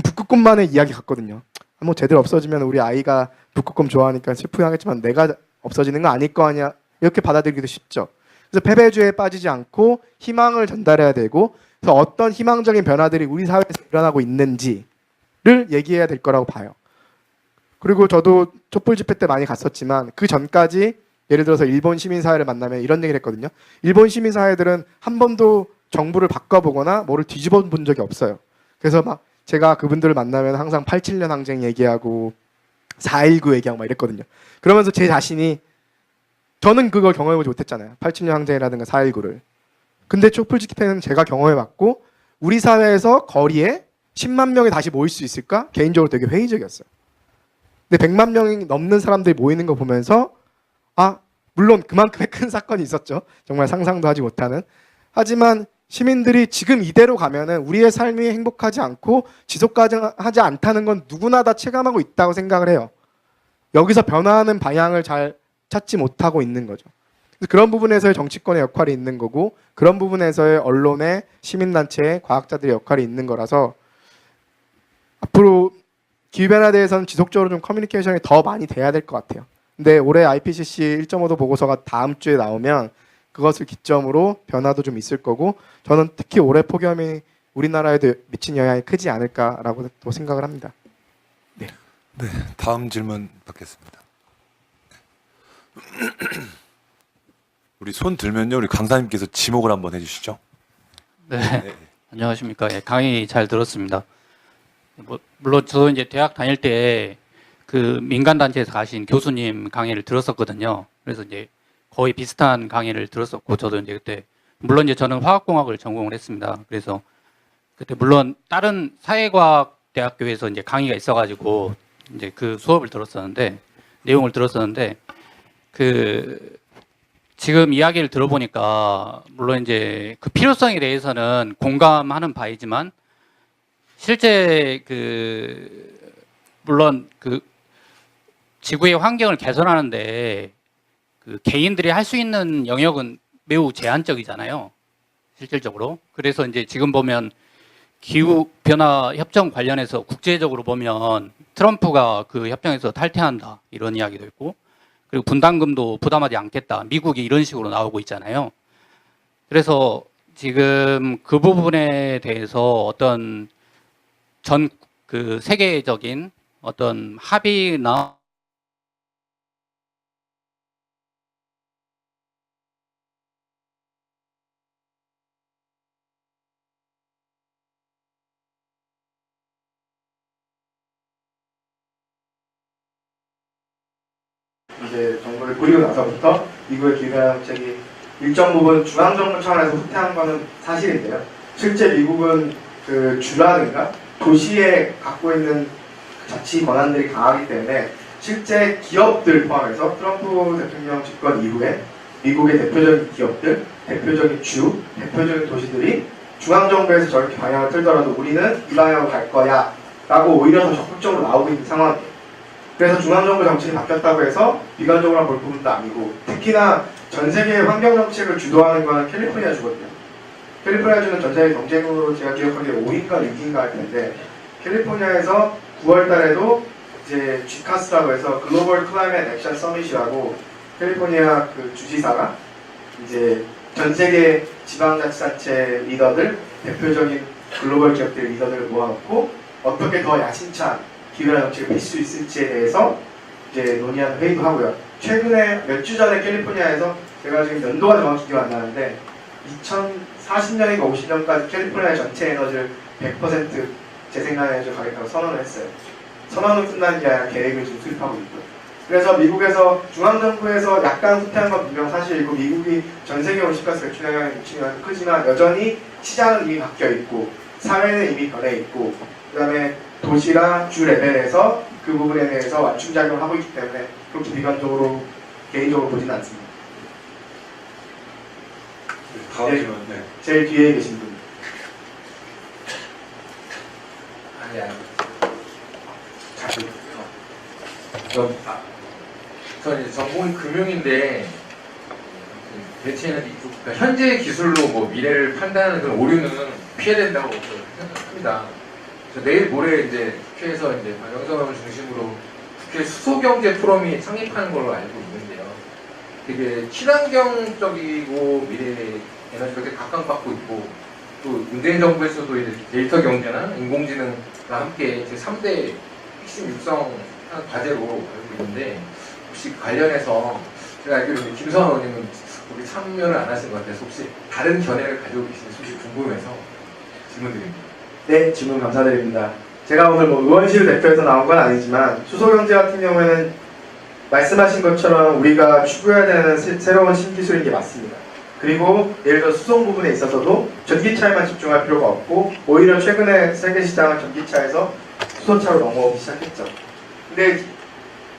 북극곰만의 이야기 같거든요. 뭐 제대로 없어지면 우리 아이가 북극곰 좋아하니까 슬프하겠지만 내가 없어지는 거 아닐 거 아니야, 이렇게 받아들이기도 쉽죠. 그래서 패배주의에 빠지지 않고 희망을 전달해야 되고, 그래서 어떤 희망적인 변화들이 우리 사회에서 일어나고 있는지를 얘기해야 될 거라고 봐요. 그리고 저도 촛불 집회 때 많이 갔었지만 그 전까지 예를 들어서 일본 시민사회를 만나면 이런 얘기를 했거든요. 일본 시민사회들은 한 번도 정부를 바꿔보거나 뭐를 뒤집어 본 적이 없어요. 그래서 막 제가 그분들을 만나면 항상 87년 항쟁 얘기하고 4.19 얘기하고 막 이랬거든요. 그러면서 제 자신이, 저는 그걸 경험해보지 못했잖아요. 87년 항쟁이라든가 4.19를. 근데 촛불 집회는 제가 경험해봤고, 우리 사회에서 거리에 10만 명이 다시 모일 수 있을까? 개인적으로 되게 회의적이었어요. 근데 100만 명이 넘는 사람들이 모이는 거 보면서 물론 그만큼의 큰 사건이 있었죠. 정말 상상도 하지 못하는. 하지만 시민들이 지금 이대로 가면은 우리의 삶이 행복하지 않고 지속 가능하지 않다는 건 누구나 다 체감하고 있다고 생각을 해요. 여기서 변화하는 방향을 잘 찾지 못하고 있는 거죠. 그래서 그런 부분에서의 정치권의 역할이 있는 거고, 그런 부분에서의 언론의, 시민단체의, 과학자들의 역할이 있는 거라서 앞으로 기후변화에 대해서는 지속적으로 좀 커뮤니케이션이 더 많이 돼야 될 것 같아요. 근데 올해 IPCC 1.5도 보고서가 다음 주에 나오면 그것을 기점으로 변화도 좀 있을 거고, 저는 특히 올해 폭염이 우리나라에도 미친 영향이 크지 않을까라고 또 생각을 합니다. 네, 다음 질문 받겠습니다. 우리 손 들면요, 우리 강사님께서 지목을 한번 해주시죠. 네, 안녕하십니까. 예, 강의 잘 들었습니다. 물론 저 이제 대학 다닐 때 그 민간 단체에서 가신 교수님 강의를 들었었거든요. 그래서 이제 거의 비슷한 강의를 들었었고, 저도 이제 그때 물론 이제 저는 화학공학을 전공을 했습니다. 그래서 그때 물론 다른 사회과학 대학교에서 이제 강의가 있어가지고 이제 그 수업을 들었었는데, 내용을 들었었는데, 그 지금 이야기를 들어보니까 물론 이제 그 필요성에 대해서는 공감하는 바이지만, 실제 물론 지구의 환경을 개선하는데 그 개인들이 할 수 있는 영역은 매우 제한적이잖아요, 실질적으로. 그래서 이제 지금 보면 기후 변화 협정 관련해서 국제적으로 보면 트럼프가 그 협정에서 탈퇴한다, 이런 이야기도 있고, 그리고 분담금도 부담하지 않겠다, 미국이 이런 식으로 나오고 있잖아요. 그래서 지금 그 부분에 대해서 어떤 세계적인 어떤 합의나 이제 정부를 꾸리고 나서부터 미국의 기후변화 정책이 일정 부분 중앙정부 차원에서 후퇴한 거는 사실인데요. 실제 미국은 그 주라든가 도시에 갖고 있는 자치 권한들이 강하기 때문에 실제 기업들 포함해서 트럼프 대통령 집권 이후에 미국의 대표적인 기업들, 대표적인 주, 대표적인 도시들이 중앙정부에서 저렇게 방향을 틀더라도 우리는 이 방향으로 갈 거야 라고 오히려 더 적극적으로 나오고 있는 상황이에요. 그래서 중앙정부 정책이 바뀌었다고 해서 비관적으로 볼 부분도 아니고, 특히나 전 세계의 환경 정책을 주도하는 건 캘리포니아 주거든요. 캘리포니아 주는 전 세계 경쟁으로 제가 기억하기에 5위인가 6위인가 할 텐데, 캘리포니아에서 9월 달에도 이제 GCAS라고 해서 글로벌 클라이밋 액션 서밋이라고 캘리포니아 그 주지사가 이제 전 세계 지방자치단체 리더들, 대표적인 글로벌 기업들 리더들을 모아놓고 어떻게 더 야심찬 기후변화 정책을 펼 수 있을지에 대해서 이제 논의하는 회의도 하고요. 최근에 몇 주 전에 캘리포니아에서, 제가 지금 연도가 정확히 기억 안 나는데 2040년인가 50년까지 캘리포니아 전체 에너지를 100% 재생산 에너지로 가겠다고 선언을 했어요. 선언은 끝난 게 아니라 계획을 지금 수립하고 있고요. 그래서 미국에서 중앙정부에서 약간 후퇴한 건 분명 사실이고, 미국이 전 세계 온실가스 배출 영향이 미치는 건 크지만 여전히 시장은 이미 바뀌어 있고 사회는 이미 변해 있고, 그 다음에 도시랑 주 레벨에서 그 부분에 대해서 완충작용을 하고 있기 때문에 그렇게 비관적으로 개인적으로 보지는 않습니다. 다음 질문. 네. 제일 뒤에 계신 분. 아니야. 저 이제 전공이 금융인데 대체는 그러니까 현재 기술로 뭐 미래를 판단하는 그런 오류는 피해야 된다고 생각합니다. 그래서 내일 모레 이제 국회에서 이제 박영선 중심으로 국회 수소경제 포럼이 창립하는 걸로 알고 있는데요. 되게 친환경적이고 미래 에너지가 되게 각광받고 있고 또 문재인 정부에서도 이제 데이터 경제나 인공지능과 함께 이제 3대 핵심 육성하는 과제로 알고 있는데 혹시 관련해서 제가 알기로는 김선 의원님은 우리 참여를 안 하신 것 같아서 혹시 다른 견해를 가지고 계신지 혹시 궁금해서 질문드립니다. 네, 질문 감사드립니다. 제가 오늘 뭐 의원실 대표에서 나온 건 아니지만 수소경제 같은 경우에는 말씀하신 것처럼 우리가 추구해야 되는 새로운 신기술인 게 맞습니다. 그리고 예를 들어 수송 부분에 있어서도 전기차에만 집중할 필요가 없고 오히려 최근에 세계 시장은 전기차에서 수소차로 넘어오기 시작했죠. 근데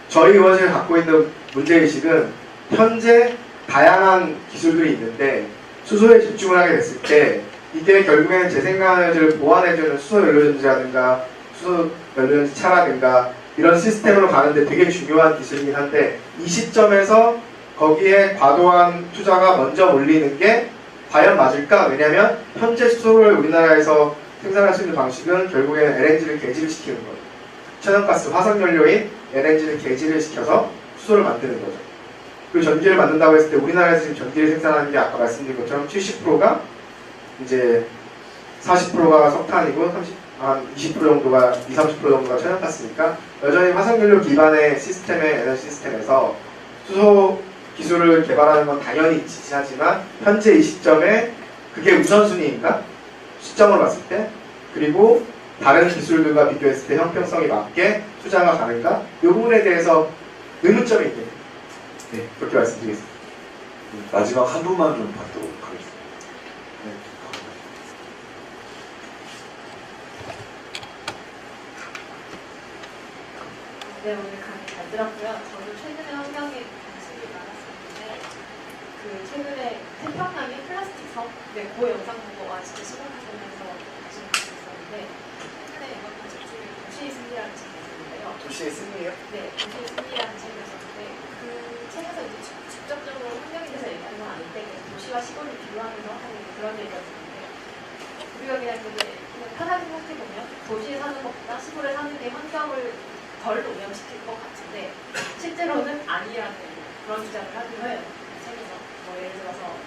저희 의원실이 갖고 있는 문제의식은 현재 다양한 기술들이 있는데 수소에 집중을 하게 됐을 때 이게 결국에는 재생에너지를 보완해주는 수소연료전지라든가 수소연료전지 차라든가 이런 시스템으로 가는데 되게 중요한 기술이긴 한데 이 시점에서 거기에 과도한 투자가 먼저 몰리는 게 과연 맞을까? 왜냐하면 현재 수소를 우리나라에서 생산할 수 있는 방식은 결국에는 LNG를 개지를 시키는 거예요. 천연가스, 화석연료인 LNG를 개지를 시켜서 수소를 만드는 거죠. 그리고 전기를 만든다고 했을 때 우리나라에서 지금 전기를 생산하는 게 아까 말씀드린 것처럼 70%가 이제 40%가 석탄이고 한 20% 정도가 30% 정도가 천연가스니까 여전히 화석연료 기반의 시스템의 에너지 시스템에서 수소 기술을 개발하는 건 당연히 지지하지만 현재 이 시점에 그게 우선순위인가? 시점을 봤을 때 그리고 다른 기술들과 비교했을 때 형평성이 맞게 투자가 가는가? 이 부분에 대해서 의문점이 있겠네요. 네, 그렇게 말씀드리겠습니다. 마지막 한 분만 좀 받도록 하겠습니다. 네, 오늘 강의 잘 들었고요. 저도 최근에 환경에 관심이 많았었는데 그 최근에 태평양의 플라스틱 섬, 네, 그 영상 보고 와 진짜 심각하다면서 관심을 갖고 있었는데 최근에 이번 책 중에 도시의 승리라는 책이 있었는데요. 도시의 승리예요? 네, 도시의 승리라는 책이 있었는데 그 책에서 이제 직접적으로 환경에 대해서 얘기하는 건 아닌데 그냥 도시와 시골을 비교하면서 하는 그런 얘기가 있었는데 우리가 그냥 편하게 생각해보면 도시에 사는 것보다 시골에 사는 게 환경을 덜 오염시킬 것 같은데 실제로는 아니라는 그런 주장을 하기도 해요. 책에서 뭐 예를 들어서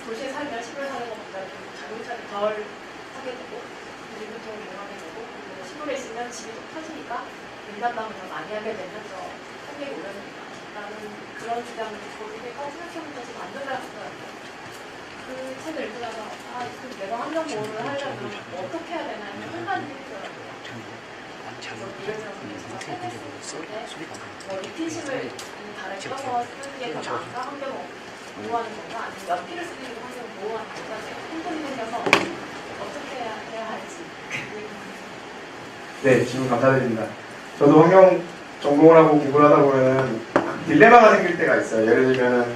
도시에 살면 시골에 사는 것보다 좀 자동차를 덜 타게 되고 대중교통을 이용하게 되고 그리고 시골에 있으면 집이 좀 터지니까 민간방을 더 많이 하게 되면 더 환경이 오염된다 라는 그런 주장을 듣고 되게 생각해보면서 좀 안 들어갔더라고요. 그 책을 읽고 나서 그럼 내가 환경 보호를 하려면 어떻게 해야 되나 하는 생각이 들더라고요. 뭐 리필심을 달에 떠서 쓰는 게 더 나은가? 환경을 보호하는 건가? 아니면 연필을 쓰는 게 환경을 보호하는 건가? 혼돈이 생겨서 어떻게 해야 할지. 네, 질문 감사드립니다. 저도 환경 전공을 하고 공부를 하다 보면 딜레마가 생길 때가 있어요. 예를 들면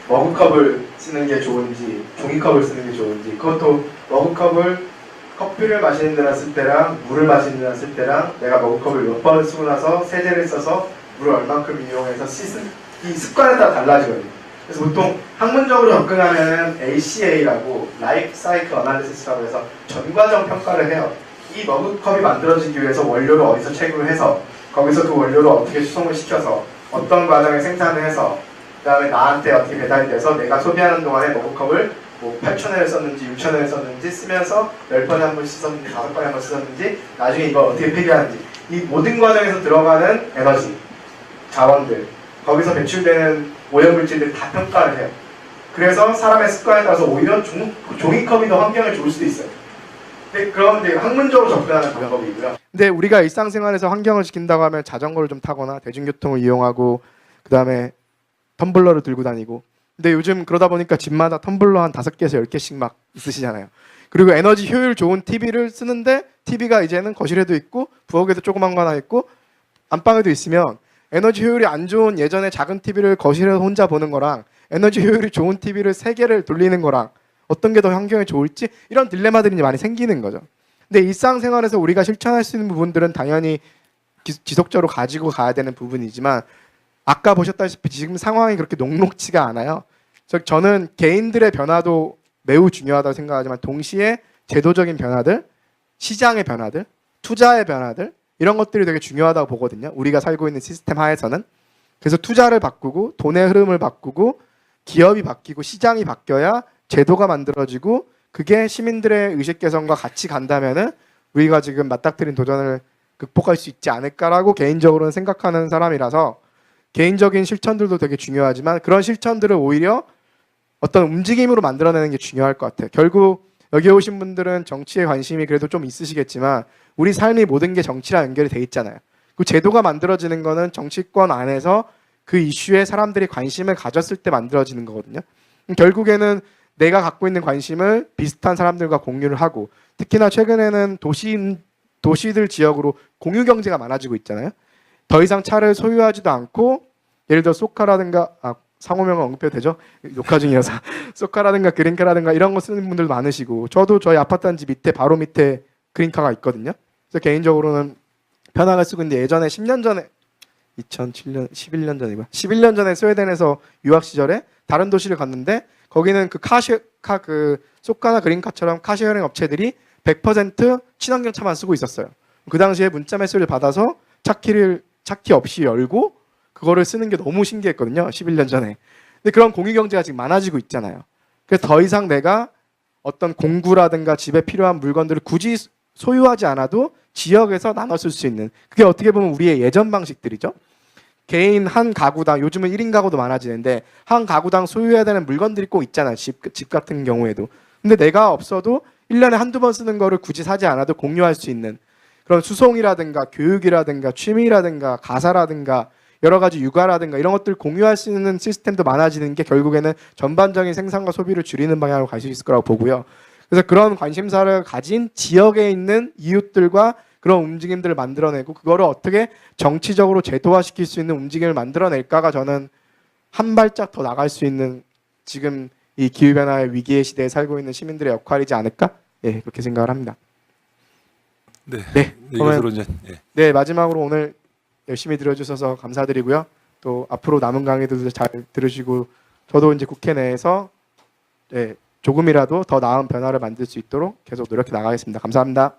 머그컵을 쓰는 게 좋은지 종이컵을 쓰는 게 좋은지 그것도 머그컵을 커피를 마시는 데나 쓸 때랑 물을 마시는 데나 쓸 때랑 내가 머그컵을 몇 번을 쓰고 나서 세제를 써서 물을 얼만큼 이용해서 씻은 이 습관에 따라 달라지거든요. 그래서 보통 학문적으로 접근하면 ACA라고 Life Cycle Analysis라고 해서 전과정 평가를 해요. 이 머그컵이 만들어지기 위해서 원료를 어디서 채굴을 해서 거기서 그 원료를 어떻게 수송을 시켜서 어떤 과정에 생산을 해서 그 다음에 나한테 어떻게 배달이 돼서 내가 소비하는 동안에 머그컵을 뭐 8,000회를 썼는지 6,000회를 썼는지 쓰면서 10번에 한 번 씻었는지 5번에 한 번 씻었는지 나중에 이걸 어떻게 폐기하는지 이 모든 과정에서 들어가는 에너지, 자원들 거기서 배출되는 오염물질들 다 평가를 해요. 그래서 사람의 습관에 따라서 오히려 종이컵이 더 환경에 좋을 수도 있어요. 근데 그런 이제 학문적으로 접근하는 방법이고요. 근데 우리가 일상생활에서 환경을 지킨다고 하면 자전거를 좀 타거나 대중교통을 이용하고 그 다음에 텀블러를 들고 다니고 근데 요즘 그러다 보니까 집마다 텀블러 한 5개에서 10개씩 막 있으시잖아요. 그리고 에너지 효율 좋은 TV를 쓰는데 TV가 이제는 거실에도 있고 부엌에도 조그만 거 하나 있고 안방에도 있으면 에너지 효율이 안 좋은 예전에 작은 TV를 거실에서 혼자 보는 거랑 에너지 효율이 좋은 TV를 3개를 돌리는 거랑 어떤 게 더 환경에 좋을지 이런 딜레마들이 많이 생기는 거죠. 근데 일상생활에서 우리가 실천할 수 있는 부분들은 당연히 지속적으로 가지고 가야 되는 부분이지만 아까 보셨다시피 지금 상황이 그렇게 녹록지가 않아요. 저는 개인들의 변화도 매우 중요하다고 생각하지만 동시에 제도적인 변화들, 시장의 변화들, 투자의 변화들 이런 것들이 되게 중요하다고 보거든요. 우리가 살고 있는 시스템 하에서는. 그래서 투자를 바꾸고 돈의 흐름을 바꾸고 기업이 바뀌고 시장이 바뀌어야 제도가 만들어지고 그게 시민들의 의식 개선과 같이 간다면은 우리가 지금 맞닥뜨린 도전을 극복할 수 있지 않을까라고 개인적으로는 생각하는 사람이라서 개인적인 실천들도 되게 중요하지만 그런 실천들을 오히려 어떤 움직임으로 만들어내는 게 중요할 것 같아요. 결국 여기 오신 분들은 정치에 관심이 그래도 좀 있으시겠지만 우리 삶이 모든 게 정치랑 연결이 돼 있잖아요. 그 제도가 만들어지는 거는 정치권 안에서 그 이슈에 사람들이 관심을 가졌을 때 만들어지는 거거든요. 결국에는 내가 갖고 있는 관심을 비슷한 사람들과 공유를 하고 특히나 최근에는 도시들 지역으로 공유 경제가 많아지고 있잖아요. 더 이상 차를 소유하지도 않고 예를 들어 소카라든가 상호명은 언급해도 되죠? 녹화 중이어서 소카라든가 그린카라든가 이런 거 쓰는 분들도 많으시고 저도 저희 아파트 단지 밑에 바로 밑에 그린카가 있거든요. 그래서 개인적으로는 편하게 쓰고 있는데 예전에 10년 전에 2007년 11년 전이고 11년 전에 스웨덴에서 유학 시절에 다른 도시를 갔는데 거기는 그 소카나 그린카처럼 카쉐어링 업체들이 100% 친환경 차만 쓰고 있었어요. 그 당시에 문자 메시지를 받아서 차키 없이 열고 그거를 쓰는 게 너무 신기했거든요. 11년 전에. 근데 그런 공유 경제가 지금 많아지고 있잖아요. 그래서 더 이상 내가 어떤 공구라든가 집에 필요한 물건들을 굳이 소유하지 않아도 지역에서 나눠 쓸 수 있는 그게 어떻게 보면 우리의 예전 방식들이죠. 개인 한 가구당 요즘은 1인 가구도 많아지는데 한 가구당 소유해야 되는 물건들이 꼭 있잖아요. 집 같은 경우에도. 근데 내가 없어도 1년에 한두 번 쓰는 거를 굳이 사지 않아도 공유할 수 있는 그런 수송이라든가 교육이라든가 취미라든가 가사라든가 여러 가지 육아라든가 이런 것들 공유할 수 있는 시스템도 많아지는 게 결국에는 전반적인 생산과 소비를 줄이는 방향으로 갈 수 있을 거라고 보고요. 그래서 그런 관심사를 가진 지역에 있는 이웃들과 그런 움직임들을 만들어내고 그거를 어떻게 정치적으로 제도화시킬 수 있는 움직임을 만들어낼까가 저는 한 발짝 더 나갈 수 있는 지금 이 기후변화의 위기의 시대에 살고 있는 시민들의 역할이지 않을까? 예, 그렇게 생각을 합니다. 네. 네, 이것으로 이제 네, 마지막으로 오늘 열심히 들어주셔서 감사드리고요. 또 앞으로 남은 강의들도 잘 들으시고 저도 이제 국회 내에서 조금이라도 더 나은 변화를 만들 수 있도록 계속 노력해 나가겠습니다. 감사합니다.